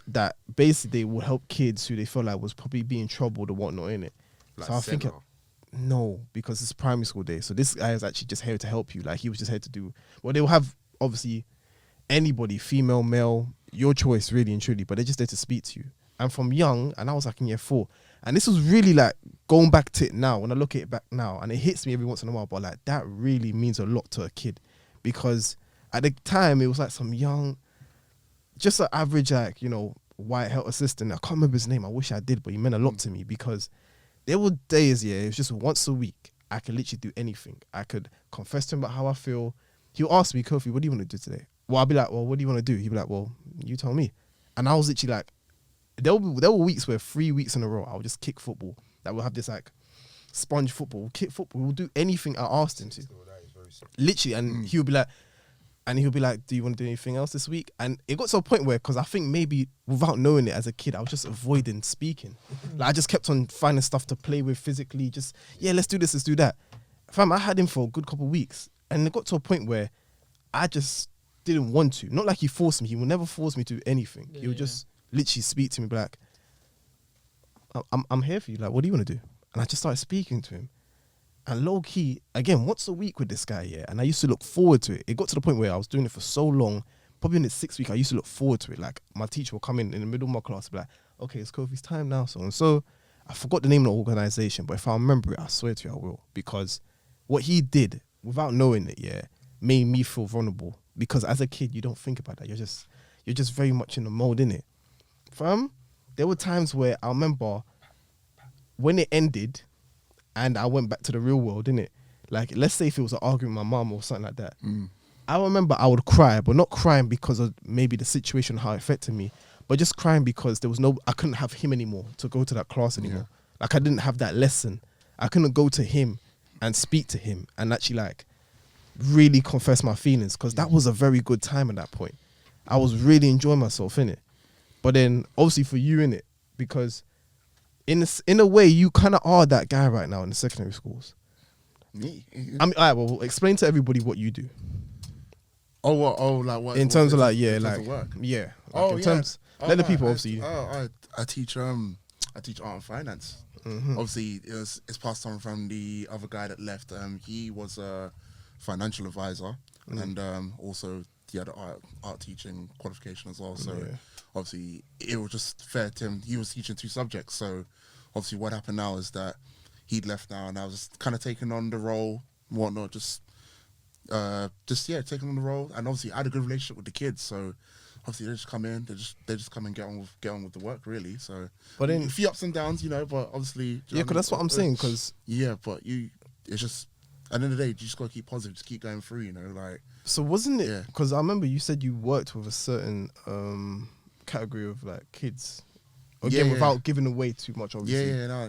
that basically would help kids who they felt like was probably being troubled or whatnot in it. Like So I think Senna. no, because it's primary school day. So this guy is actually just here to help you. Like he was just here to do. Well, they will have obviously anybody, female, male, your choice, really and truly. But they're just there to speak to you. And from young, and I was like in year 4, and this was really like going back to it now. When I look at it back now, and it hits me every once in a while. But like that really means a lot to a kid, because at the time it was like some young, just an average like white health assistant. I can't remember his name. I wish I did, but he meant a lot to me because. There were days, it was just once a week. I could literally do anything. I could confess to him about how I feel. He'll ask me, Kofi, what do you want to do today? Well, I'll be like, well, what do you want to do? He'll be like, well, you tell me. And I was literally like, there were weeks where 3 weeks in a row, I would just kick football. That we'll have this like sponge football, we'll kick football. We'll do anything I asked him to. Literally. And he'll be like, do you want to do anything else this week? And it got to a point where, because I think maybe without knowing it as a kid, I was just avoiding speaking. Like I just kept on finding stuff to play with physically. Just, let's do this, let's do that. Fam, I had him for a good couple of weeks. And it got to a point where I just didn't want to. Not like he forced me. He will never force me to do anything. He would just literally speak to me, be like, I'm here for you. Like, what do you want to do? And I just started speaking to him. And low key, again, once a week with this guy, and I used to look forward to it. It got to the point where I was doing it for so long, probably in the 6th week, I used to look forward to it. Like, my teacher will come in the middle of my class and be like, okay, it's Kofi's time now, so and so. I forgot the name of the organization, but if I remember it, I swear to you, I will. Because what he did, without knowing it, made me feel vulnerable. Because as a kid, you don't think about that. You're just very much in the mode, innit? Fam, there were times where I remember when it ended, and I went back to the real world, innit? Like, let's say if it was an argument with my mum or something like that. I remember I would cry, but not crying because of maybe the situation, how it affected me, but just crying because I couldn't have him anymore to go to that class anymore. Like, I didn't have that lesson. I couldn't go to him and speak to him and actually, like, really confess my feelings, because that was a very good time at that point. I was really enjoying myself, innit? But then, obviously for you, innit? Because in a way, you kind of are that guy right now in the secondary schools. Me? I mean, all right, well, explain to everybody what you do. Oh, what? Oh, like what? In terms of like, in terms of work. Yeah. Oh, in terms, let the people obviously. I teach art and finance. Obviously, it's passed on from the other guy that left. He was a financial advisor, and also he had an art teaching qualification as well. So obviously, it was just fair to him. He was teaching 2 subjects. So obviously, what happened now is that he'd left now, and I was just kind of taking on the role, and whatnot, taking on the role. And obviously, I had a good relationship with the kids, so obviously they just come in, they just come and get on with the work, really. So, but then a few ups and downs, but obviously, because that's what I'm saying. Because but it's just at the end of the day, you just gotta keep positive, just keep going through, like. So wasn't it? Because I remember you said you worked with a certain category of like kids. Again, without giving away too much, obviously. No.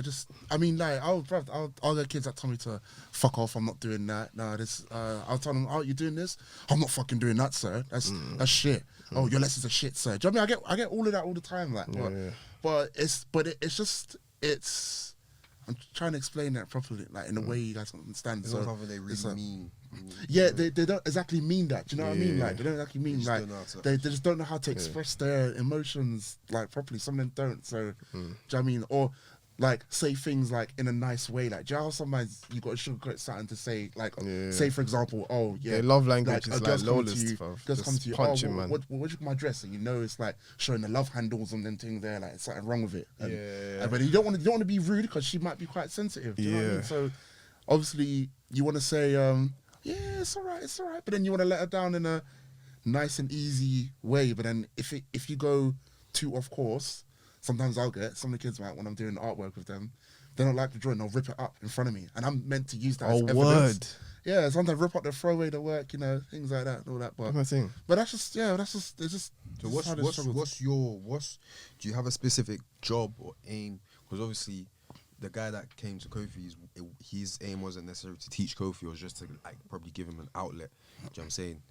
Just, I mean, like, I'll get kids that tell me to fuck off. I'm not doing that. No, I'll tell them, oh, you're doing this? I'm not fucking doing that, sir. That's shit. Oh, your lessons are shit, sir. Do you know what I mean? I get all of that all the time, like. But it's just. I'm trying to explain that properly, like in a way you guys can understand. It's not something they really mean. Yeah, they don't exactly mean that. Do you know what I mean? Like, they don't exactly mean like they just don't know how to express their emotions like properly. Some of them don't. So, do you know what I mean? Or like say things like in a nice way. Like, do you know how sometimes you got to sugarcoat something to say? Like, say for example, their love language is like lawless. Girls come to you, what's my dress? And it's like showing the love handles and them things there. Like, there's something wrong with it. But you don't want to be rude because she might be quite sensitive. Do you know what I mean? So obviously you want to say, it's all right. But then you want to let her down in a nice and easy way. But then if you go too off course, sometimes I'll get some of the kids, like, when I'm doing artwork with them, they don't like the drawing, they'll rip it up in front of me. And I'm meant to use that as evidence. Word. Yeah, sometimes rip up, they throw away the work, things like that and all that. But that's just, it's just. So do you have a specific job or aim? Because obviously, the guy that came to Kofi, his aim wasn't necessarily to teach Kofi, it was just to like probably give him an outlet. Do you know what I'm saying?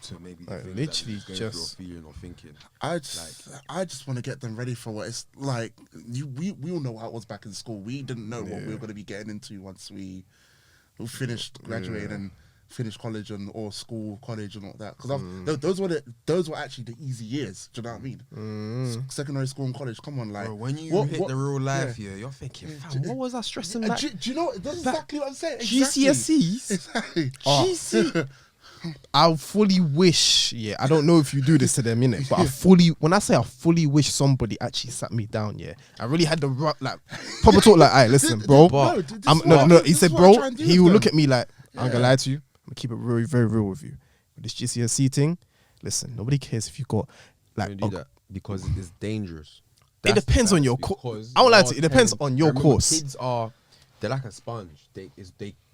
to maybe Like, think literally that going just- through or feeling or thinking. I just want to get them ready for what it's like. We all know how it was back in school. We didn't know what we were going to be getting into once we finished graduating and finished college and or school, college and all that. Because those were actually the easy years. Do you know what I mean? Secondary school and college. Come on, like Bro, when you hit the real life, you're thinking, fam, what was I stressing about? Do you know? That's exactly what I'm saying. Exactly. GCSEs? Exactly. GC? I fully wish, I don't know if you do this to them, innit? But when I say I fully wish somebody actually sat me down, I really had the like proper talk, like, alright, listen, bro. He said, bro, he will look at me like, I'm gonna lie to you. I'm gonna keep it very, very real with you. With this GCSE thing, listen, nobody cares if you got like. Don't do that because it's dangerous. It depends on your course. I won't lie to you. It depends on your course. Kids they're like a sponge.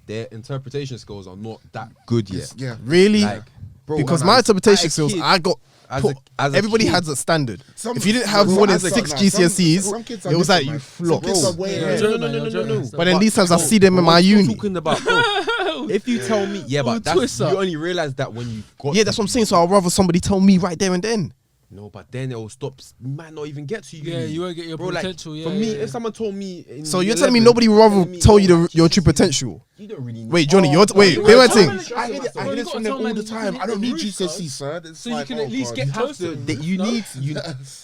Their interpretation skills are not that good yet. Yeah. Really? Like, bro, because when my I- interpretation as a skills, kid- I got. as a Everybody kid- has a standard. Some- If you didn't have bro, more than as a- 6 some GCSEs, kids are it was like different, you man. flopped. Some kids are way- No. But then these times I see them in my uni. Talking about, bro, if you tell me, but that's, you only realize that when you got. Yeah, that's what I'm saying. So I'd rather somebody tell me right there and then. No, but then it will stop. Might not even get to you. Yeah, you won't get your Bro, like, potential. for me, if someone told me, So you're telling me nobody would rather tell you your true potential? You don't really. Wait, Johnny, Oh, wait, bro, wait one I thing. get it. I get it from them all the time. I don't need GCSE, sir. It's So you like, can oh, at least God. get You have closer. to. You No? need.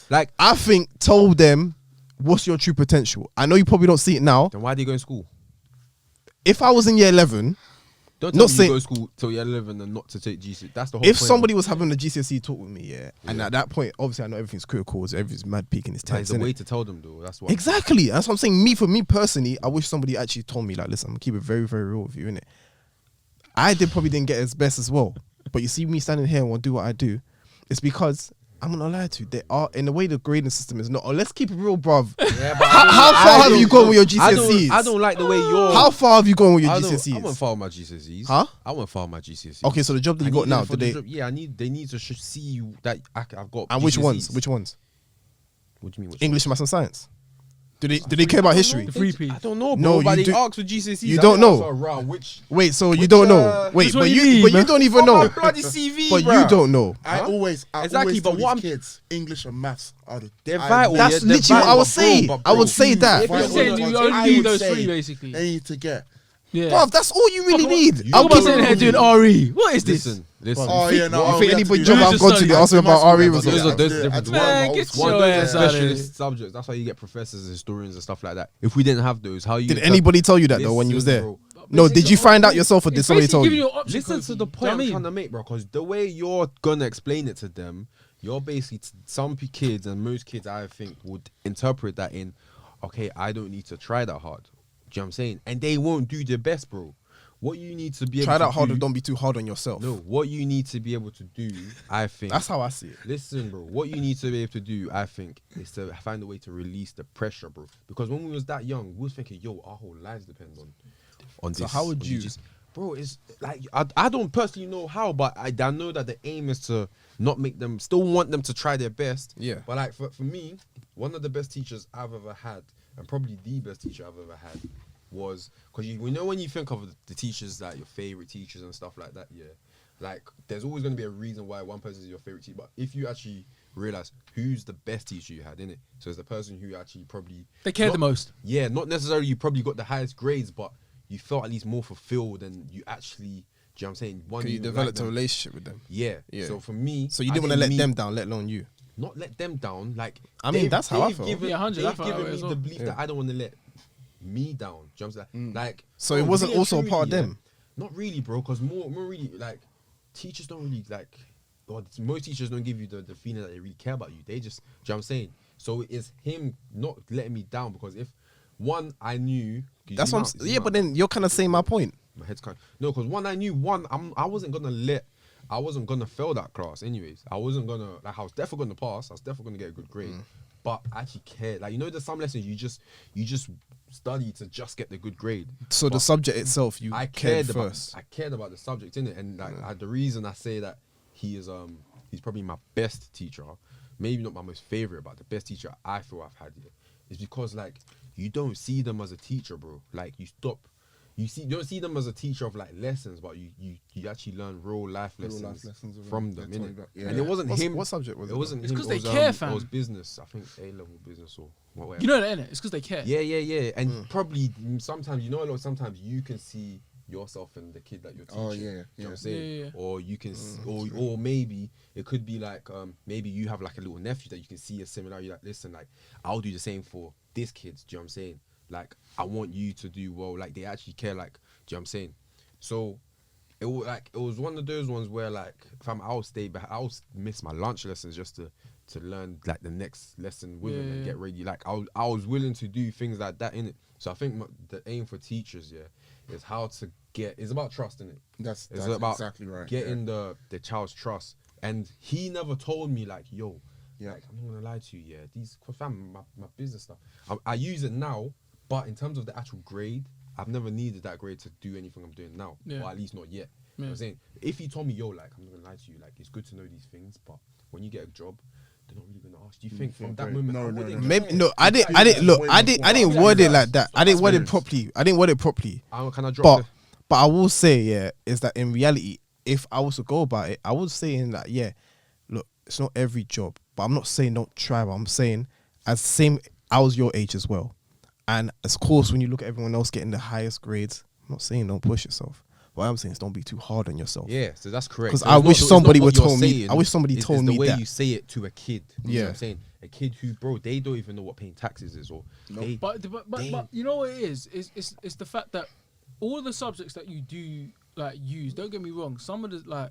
Like. I think told them what's your true potential. I know you probably don't see it now. Then why do you go in school? If I was in year 11, Don't Not tell me saying- you go to school till you're 11 and not to take GCSE. That's the whole if point. somebody was having a GCSE talk with me, and at that point, obviously I know everything's critical, so everything's mad peaking its Like, tense. it's a innit? way to tell them though. That's what. Exactly. That's what I'm saying. For me personally, I wish somebody actually told me, like, listen, I'm gonna keep it very, very real with you, innit? Probably didn't get as best as well. But you see me standing here and want to do what I do, it's because I'm not lie to you. They are in the way the grading system is not. Oh, let's keep it real, bruv. Yeah, but How far have you gone with your GCSEs? I don't like the way you're. How far have you gone with your I won't GCSEs? file my GCSEs. Huh? I won't file my GCSEs. Okay, so the job that you got now, do they? Yeah, They need to see you that I've got. And which ones? GCSEs. Which ones? What do you mean? Which English, maths, and science. Do they care about history? The free piece. I don't know, No, bro. But you they do- ask for GCSEs. you I don't think know. that's around which. Wait, so you don't know? Wait, Which but one you you mean, man? don't even know. My bloody CV, But bruh. you don't know. I always Exactly, but tell what these I'm- kids, English and maths are the They're I- vital. That's yeah, they're literally what I vital, would say. but I would say that. if You're you're saying gonna- you I only need would those say three, basically. They need to get. Yeah. Bruv, that's all you really need. You I'll What keep am I it sitting here doing RE? What is this? Listen. Oh yeah, no. You we think have to anybody do job that. I've gone to, they ask me about RE Those results. are- those are I different. do Man, my get old school. your One ass out of here. specialist subjects. That's why you get professors, historians, and stuff like that. If we didn't have those, how you Did anybody tell you that though when you was there? No, did you find out yourself or did It's somebody basically tell giving you? you an option Listen code to for the you. point Do you I'm know what I trying mean? to make, bro. Because the way you're gonna explain it to them, you're basically some kids and most kids, I think, would interpret that in, okay, I don't need to try that hard. Do you know what I'm saying? And they won't do their best, bro. What you need to be able Try to that harder, do, don't be too hard on yourself. No, what you need to be able to do, I think. That's how I see it. Listen, bro. What you need to be able to do, I think, is to find a way to release the pressure, bro. Because when we was that young, we was thinking, yo, our whole lives depend on So this. how would on you- just, bro? It's like I don't personally know how, but I know that the aim is to not make them, still want them to try their best. Yeah. But like for me, one of the best teachers I've ever had, and probably the best teacher I've ever had, was because we know when you think of the teachers that your favorite teachers and stuff like that, yeah, like there's always going to be a reason why one person is your favorite teacher. But if you actually realize who's the best teacher you had, innit? So it's the person who actually probably They care not- the most. Yeah, not necessarily you probably got the highest grades, but you felt at least more fulfilled and you actually, do you know what I'm saying? One, You you developed liked a them. relationship with them. Yeah. Yeah. So for me, So you I didn't want to think let me- them down, let alone you. not let them down. Like I mean, that's how I felt. Yeah, 100, I They've felt that given way me as well. the belief Yeah. that I don't want to let me down. Do you know what I'm saying? Like, So it bro, wasn't really and also a truly, part of yeah, them? Not really, bro. Because more really, like, teachers don't really like. Or most teachers don't give you the feeling that they really care about you. They just, do you know what I'm saying? So it's him not letting me down because if one I knew. That's what I'm. Yeah, but then you're kind of saying my point. My head's kind. No, because one I knew. I wasn't gonna fail that class. Anyways, I wasn't gonna like. I was definitely gonna pass. I was definitely gonna get a good grade. But I actually cared. Like, you know, there's some lessons you just study to just get the good grade. So the But subject itself, you I cared cared first. I cared about the subject in it, and like the reason I say that he's probably my best teacher, maybe not my most favorite, but the best teacher I feel I've had here, is because like you don't see them as a teacher, bro. Like you stop. you don't see them as a teacher of like lessons, but you actually learn real life lessons, from them, innit? Yeah. And it wasn't him. What subject was it? It wasn't It's him. 'cause It they was, care, fam. It was business. I think A-level business or whatever. You know that, innit? It's because they care. Yeah. And probably sometimes, sometimes you can see yourself in the kid that you're teaching. Oh, yeah, You know what I'm yeah. saying? Yeah. Or you can, or maybe it could be like, maybe you have like a little nephew that you can see a similarity. Like, listen, like I'll do the same for this kid. Do you know what I'm saying? Like, I want you to do well. Like, they actually care. Like, do you know what I'm saying? So it was one of those ones where like, fam, I'll stay back. I'll miss my lunch lessons just to learn like the next lesson with him and get ready. Like, I was willing to do things like that in it. So I think the aim for teachers, is how to get. It's about trust, innit? That's about exactly right. Getting the child's trust. And he never told me like, yo, Yeah. like, I'm not gonna lie to you, these, cause fam, my business stuff, I use it now, but in terms of the actual grade, I've never needed that grade to do anything I'm doing now, or at least not yet. You know what I'm saying? If he told me, yo, like, I'm not gonna lie to you, like, it's good to know these things, but when you get a job, they're not really gonna ask. Do you think from that moment? No. Maybe no. I didn't word it like that. I didn't word it properly. Can I drop But I will say, is that in reality, if I was to go about it, I would say in that, look, it's not every job, but I'm not saying don't try, but I'm saying I was your age as well. And of course, when you look at everyone else getting the highest grades, I'm not saying don't push yourself. What I'm saying is don't be too hard on yourself. Yeah, so that's correct. Because So I it's wish not- somebody it's would not what told you're me. saying, I wish somebody it's told me the way that. you say it to a kid. You know what Yeah. I'm saying? A kid who, bro, they don't even know what paying taxes is, or they, But you know what it is? It's the fact that all the subjects that you do like use. Don't get me wrong. Some of the like,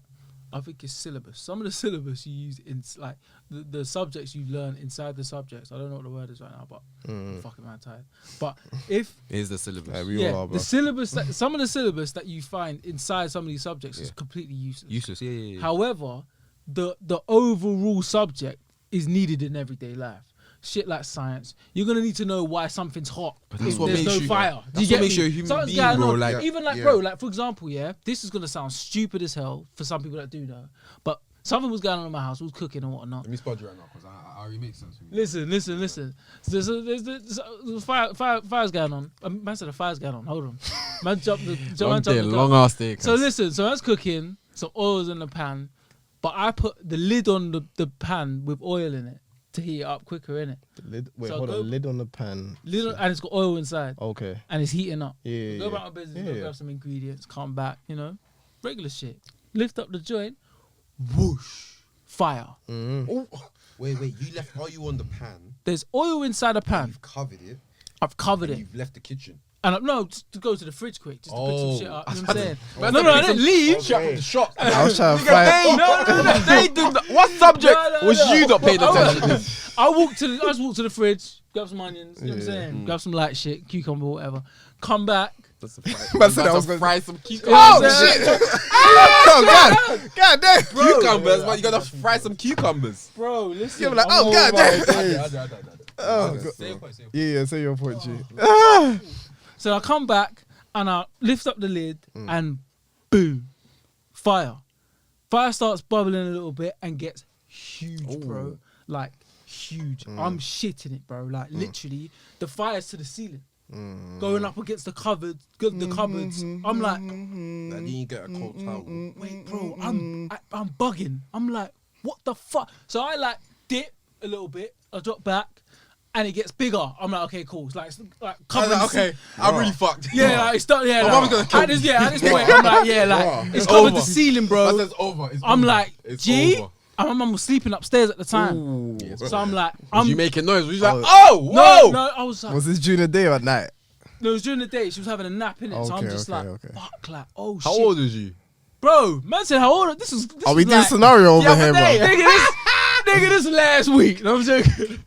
I think it's syllabus. Some of the syllabus you use in like the subjects you learn inside the subjects. I don't know what the word is right now, but I'm fucking man tired. But if is the syllabus. We all are, bro. the syllabus that some of the syllabus that you find inside some of these subjects is completely useless. Useless. Yeah. However, the overall subject is needed in everyday life. Shit like science, you're gonna need to know why something's hot. But that's if what there's makes no you- fire. that's what makes you a human Something's being, going bro, on. like- even like, bro, like for example, this is gonna sound stupid as hell for some people that do know, but something was going on in my house. We was cooking and whatnot. Let me spot you right now, because I already make sense for you. Listen. There's fire's going on. Man said a fire's going on. Hold on. Man jumped the long ass day. So listen, so I was cooking, some oil's in the pan, but I put the lid on the pan with oil in it to heat it up quicker, innit? Lid on the pan. And it's got oil inside. Okay. And it's heating up. Yeah. Go about my business, go grab some ingredients, come back, regular shit. Lift up the joint, whoosh, fire. Oh, wait, you left. Are you on the pan? There's oil inside the pan. You've covered it. I've covered it. You've left the kitchen. And no, just to go to the fridge quick, just to pick some shit up. You know what I'm saying? Man, No, I didn't leave. Shut from the shop. I was trying to find. No. They do. What subject was you not paying attention to? I just walked to the fridge, grab some onions, you know what I'm saying? Grab some light shit, cucumber, whatever. Come back. That's a fry. Man said I was gonna fry some cucumbers. Oh shit! God damn! Cucumbers, man. You gotta fry some cucumbers. Bro, listen. You're like, oh god damn! Oh, God. Say your point. Yeah, say your point, G. So I come back and I lift up the lid and boom, fire. Fire starts bubbling a little bit and gets huge, bro. Like huge. I'm shitting it, bro. Like literally, the fire's to the ceiling, going up against the cupboards. I'm like, Then you get a cold towel. wait, bro, I'm bugging. I'm like, what the fuck? So I like dip a little bit. I drop back. And it gets bigger. I'm like, okay, cool. It's like covering. Okay, I'm really fucked. Yeah, like, it's done. Yeah, My like, mum's gonna kill at this point, I'm like, it's covered the ceiling, bro. It's over. It's I'm over. like, It's G. over. And my mum was sleeping upstairs at the time. So I'm like, Was you making noise? Was you like, oh, whoa? No, I was like, Was this during the day or at night? no, it was during the day. She was having a nap in it, so I'm Okay, just okay, like, okay. fuck, like, oh How shit, old is you? bro. Man said, how old? This Are we was doing like, scenario over Yeah, here, but bro? nigga, this last week. No, I'm joking.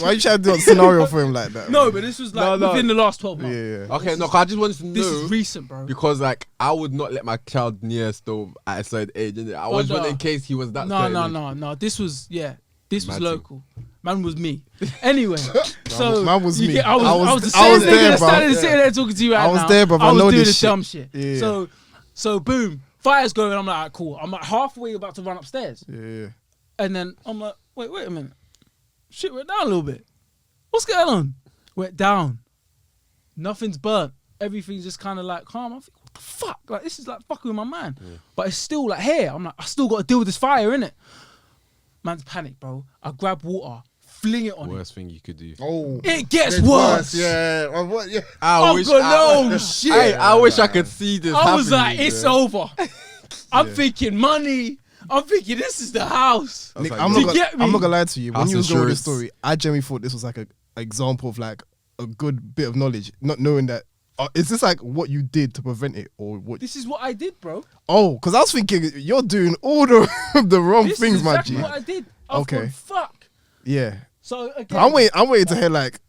Why you trying to do a scenario for him like that? No, man? but this was like No. within the last 12 months. Yeah. Okay, no, 'cause I just wanted to know. This is recent, bro. Because like I would not let my child near a stove at a certain age. Innit? I was no. in case he was that. certain age. No. This was This was Mad thing. local. Man was me. Anyway, so man was me. I was the I was same there, nigga bro. standing sitting there talking to you right now. I was there, bro. I I was know doing this the dumb shit. Yeah. So boom, fire's going. I'm like, alright, cool. I'm like halfway about to run upstairs, Yeah. and then I'm like, wait a minute. Shit went down a little bit. What's going on? Went down. Nothing's burnt. everything's just kind of like calm. I think, what the fuck? Like, this is like fucking with my man. But it's still like here. I'm like, I still got to deal with this fire, innit? Man's panic, bro. I grab water, fling it on him. Worst thing you could do. Oh, It gets it's worse. Yeah. What? Yeah. I wish I could see this. I was like, happening, it's yeah. over. I'm thinking money. I'm thinking this is the house. Nick, like, I'm you not get me? gonna lie to you. When House you was going with this insurance. story, I genuinely thought this was like a example of like a good bit of knowledge, not knowing that. Is this like what you did to prevent it, or what? This is what I did, bro. Oh, because I was thinking you're doing all the wrong This things, is my exactly G. what I did. I Okay. thought, fuck. Yeah. So again, I'm waiting to hear like,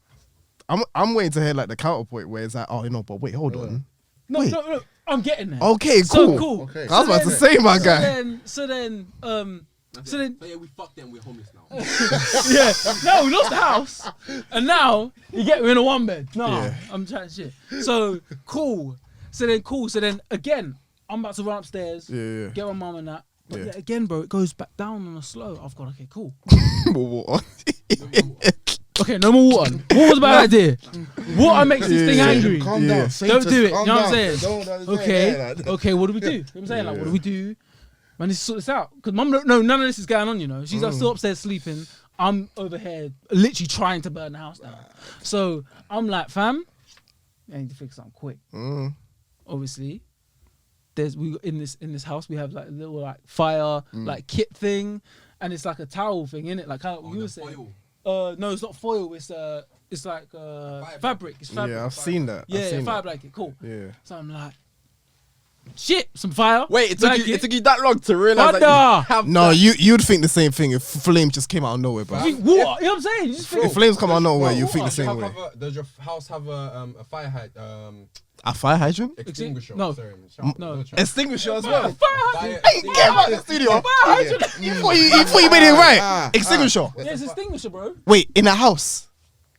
I'm waiting to hear like the counterpoint where it's like, oh, you know, but wait, hold on. No, Wait. no, I'm getting there. Okay, So cool. cool. Okay. I was about to say, my guy. So then, Yeah, we fucked them. We're homeless now. yeah. No, we lost the house, and now you get me in a one bed. No, Yeah. I'm chatting shit. So cool. So then again, I'm about to run upstairs. Yeah. Get my mum and that. But Yeah. yeah, again, bro, it goes back down on a slow. I've got okay, cool. More water. Okay, no more water. What was a bad idea? Water makes this thing Yeah. angry. Calm Yeah. down. Say Don't to- do it. calm You know what I'm down. saying? Don't Okay, yeah, like- okay, what do we do? You know what I'm saying? Like, what do we do? Man, need to sort this out. Because mum, no, none of this is going on, you know. She's like, still upstairs sleeping. I'm over here literally trying to burn the house down. So I'm like, fam, I need to fix something quick. Obviously, in this house we have like a little like fire like kit thing, and it's like a towel thing in it, like kind of what you were saying. No, it's not foil. It's like fabric. It's fabric. Yeah, I've seen that. Yeah, I've seen fire that. blanket. Cool. Yeah. So I'm like, shit, some fire. Wait, it blanket. took you that long to realize that Brother. you have No, that. you'd think the same thing if flames just came out of nowhere, bro. I think water. You know what I'm saying? You just think, If flames come out of nowhere, Bro, you think the what? same way. Does your house have a fire A fire hydrant? extinguisher? No. Sorry, No. Extinguisher as well. Fire Hey, get out of the studio. You thought you made it right. Extinguisher. Yeah, it's extinguisher, bro. Wait, in a house.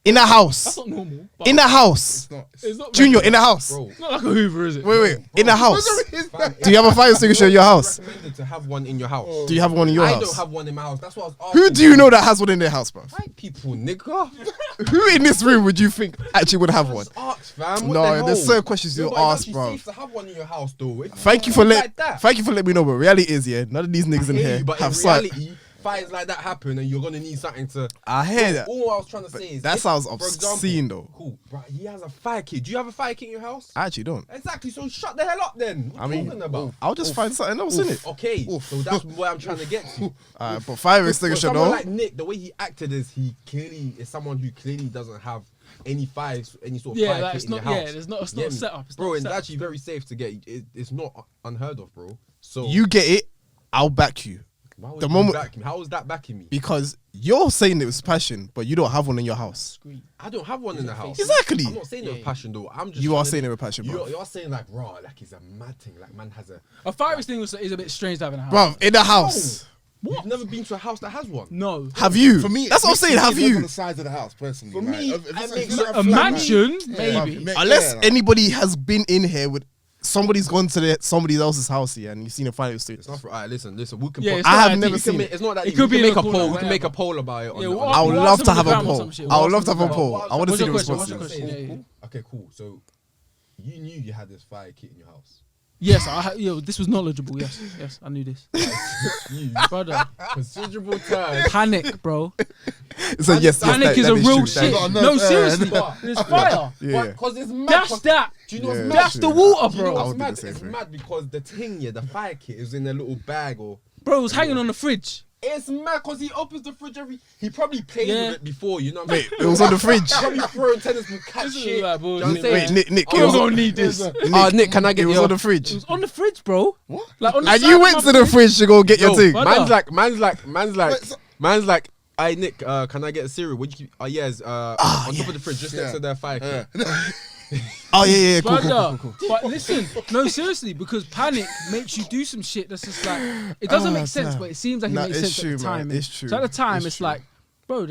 In a That's house. not normal. But In a house. It's not. it's not Junior, in a house. bro. It's not like a Hoover, is it? Wait. In a house. Fam, Do you have a fire extinguisher in your house? recommended to have one in your house. Do you have one in your I house? don't have one in my house. That's what I was asking. Who do you know that has one in their house, bro? White people, nigga. Who in this room would you think actually would have one? Just ask, fam. What No, the hell? there's certain questions you No, but ask, it's actually bro. safe to have one in your house, though. Thank you for like that. thank you for letting me know. But reality is, yeah, none of these niggas in I hear here you, but have in sight. reality, fires like that happen, and you're gonna need something to. I hear that. All I was trying to say is that if, sounds for obscene, though. Cool, right? He has a fire kit. Do you have a fire kit in your house? I actually don't. Exactly. So shut the hell up then. What I are you mean, talking about? I'll just find something else in it. Okay, so that's where I'm trying to get to. But fire extinguisher, Someone though. like Nick, the way he acted is he clearly is someone who clearly doesn't have any fires, any sort of Yeah, fire like, kit it's in not. your Yeah, house. there's not. It's You not get me? set up. It's Bro, not it's set up. actually very safe to get. It's not unheard of, bro. So You get it, I'll back you. why would the you moment- back me? How is that backing me? Because you're saying it was passion, but you don't have one in your house. I don't have one in the house. Exactly. I'm not saying it with passion though. I'm just. You trying are to- saying it with passion, bro. You're saying like raw, like it's a mad thing. Like man has a. A fire extinguisher is a bit strange to have in a house. Bro, in the house. You've never been to a house that has one. No. Have you? For me, That's what I'm saying. Have it depends on you? the size of the house, personally. For like, me, if it's it makes like a A flat- mansion, Yeah, maybe. yeah, Unless like- anybody has been in here with somebody's gone to somebody else's house here and you've seen a fire It's extinguisher. not for. Alright, listen. We can. Yeah, put- it's I not have that never deep. we can seen make, it. it's not that. It deep. could We be can in make a a corner, poll. We can make a whatever. poll about it. On Yeah, the- well, on I the- would we'll love ask to have someone a to poll. come or some shit. I would We'll love ask to have a someone to poll. come. I want to What's see your the question? responses. What's your question? Yeah. Okay, cool. So you knew you had this fire kit in your house. Yes, this was knowledgeable. Yes, I knew this. You Brother, considerable time. panic, bro. So yes, Panic that- is that a real true. shit. That is- No, seriously, But- there's fire. Yeah. Because it's mad. That's that. Do you know what's Yeah, mad? That's the water, Do you know bro. I what's would do mad? the same It's thing. mad because the thing, yeah, the fire kit is in a little bag or. Bro, it was hanging on the fridge. It's mad because he opens the fridge He probably played Yeah. with it before, you know what I'm Wait, saying? it was on the fridge. Probably throwing tennis ball, catch This is shit. like Do you know bullshit, what I'm Wait, saying? Nick, I'm it was gonna need this. Nick, can I get it was your... on the fridge. It was on the fridge, bro. What? Like on the And side you of went my to the fridge to go get your Yo, thing. brother. man's like, hey Nick, can I get a cereal? What you keep? Oh yes, on top of the fridge, just next to the fire kit. Oh yeah, cool, Brother, cool. but listen, no, seriously, because panic makes you do some shit that's just like it doesn't Oh, make sense, damn. but it seems like it Nah, makes it's sense true, at the man. time. It's true. So at the time, It's it's true. like, bro,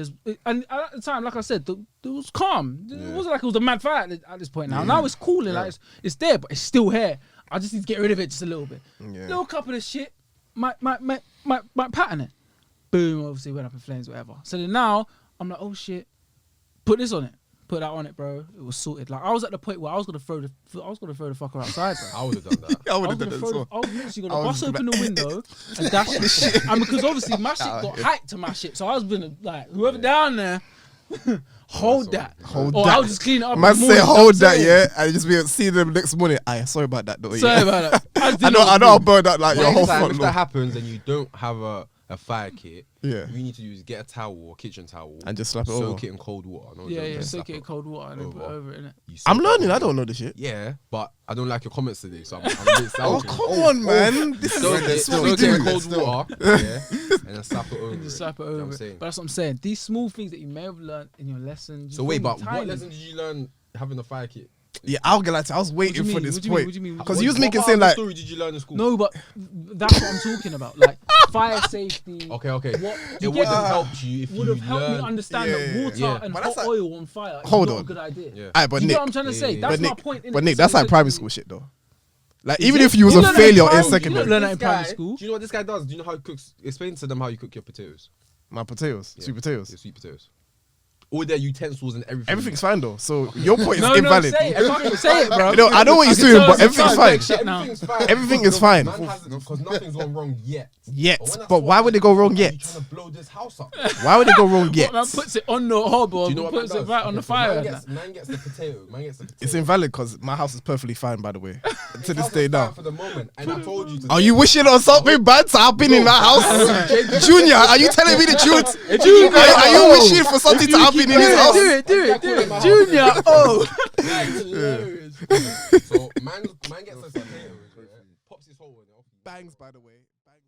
and at the time, like I said, it was calm. It wasn't like it was a mad fire at this point. Now it's cooling, like it's there, but it's still here. I just need to get rid of it just a little bit. Yeah. Little couple of shit, might pattern it. Boom, obviously went up in flames, whatever. So then now I'm like, oh shit, put this on it. put that on it, bro, it was sorted. Like I was at the point where I was gonna throw the fucker outside, bro. I would have done that. I I would was, have done gonna that throw as the, well. I was literally I gonna was bust open the window and dash it. And because obviously my shit got hyped to my shit, so I was gonna like whoever down there, hold that. Hold Or that. I'll just clean it up. Man in the say morning, hold you know what that, I'm saying? yeah, and just be see them next morning. Aye, sorry about that though. Sorry Yeah. about that. I know I'll burn that like your whole Next time, front if lawn. that happens and you don't have a fire kit, Yeah. you need to use get a towel or kitchen towel And just slap it soak over. it in cold water. No, Yeah, don't yeah, just soak slap it in cold water and then put it over it, innit? You soak I'm it learning. in I cold don't know this shit. Yeah, but I don't like your comments today, so I'm a bit Oh salty. come on, man. This Soak is it, what we soak it in do. cold water, yeah, and then slap it over. And just it. slap it You know what over I'm it. saying? But that's what I'm saying. These small things that you may have learned in your lessons. So you wait, feel me? but what Tiny. lesson did you learn having a fire kit? Yeah, I was waiting for this What do you mean? point What do you mean? because What- you was making What saying part like of the story did you learn in school? No, but that's what I'm talking about. Like fire safety. Okay. What, It you would get have me? helped you if Would you have helped me learned. understand Yeah, that water yeah. and But hot that's oil on fire is Hold not on. a good idea. Yeah. Alright, but You Nick, get what I'm trying to say? That's my point. innit? But Nick, So that's like primary essentially- school shit though. Like Is even it? if you was You a learn that in failure in primary- you secondary, don't learn that in This primary guy- school. Do you know what this guy does? Do you know how he cooks? Explain to them how you cook your potatoes. my potatoes, Yeah. sweet potatoes. Yeah, sweet potatoes. All their utensils and everything. Everything's fine though. So your point is No, invalid. say it. Fucking say it, bro. You know, I know what you're can doing, tell but it's everything's a fine. shit now. Everything's fine. Everything is fine. Because nothing's gone wrong yet. Yet, when that's but why what would it go wrong are yet? You trying to blow this house up? Why would it go wrong yet? Man puts it on the hob or Do you know what man puts does? it right on the Okay, so fire. Man gets the potato. Man gets the potato. It's invalid because my house is perfectly fine, by the way, His to this house day is now. fine for the moment, and I told you. Are you wishing on something bad to happen in my house, Junior? Are you telling me the truth? Are you wishing for something to happen in his house? Do it, Junior. Oh, That's hilarious. So man gets the potatoes, yeah, pops his hole in it. Bangs, by the way. Bangs.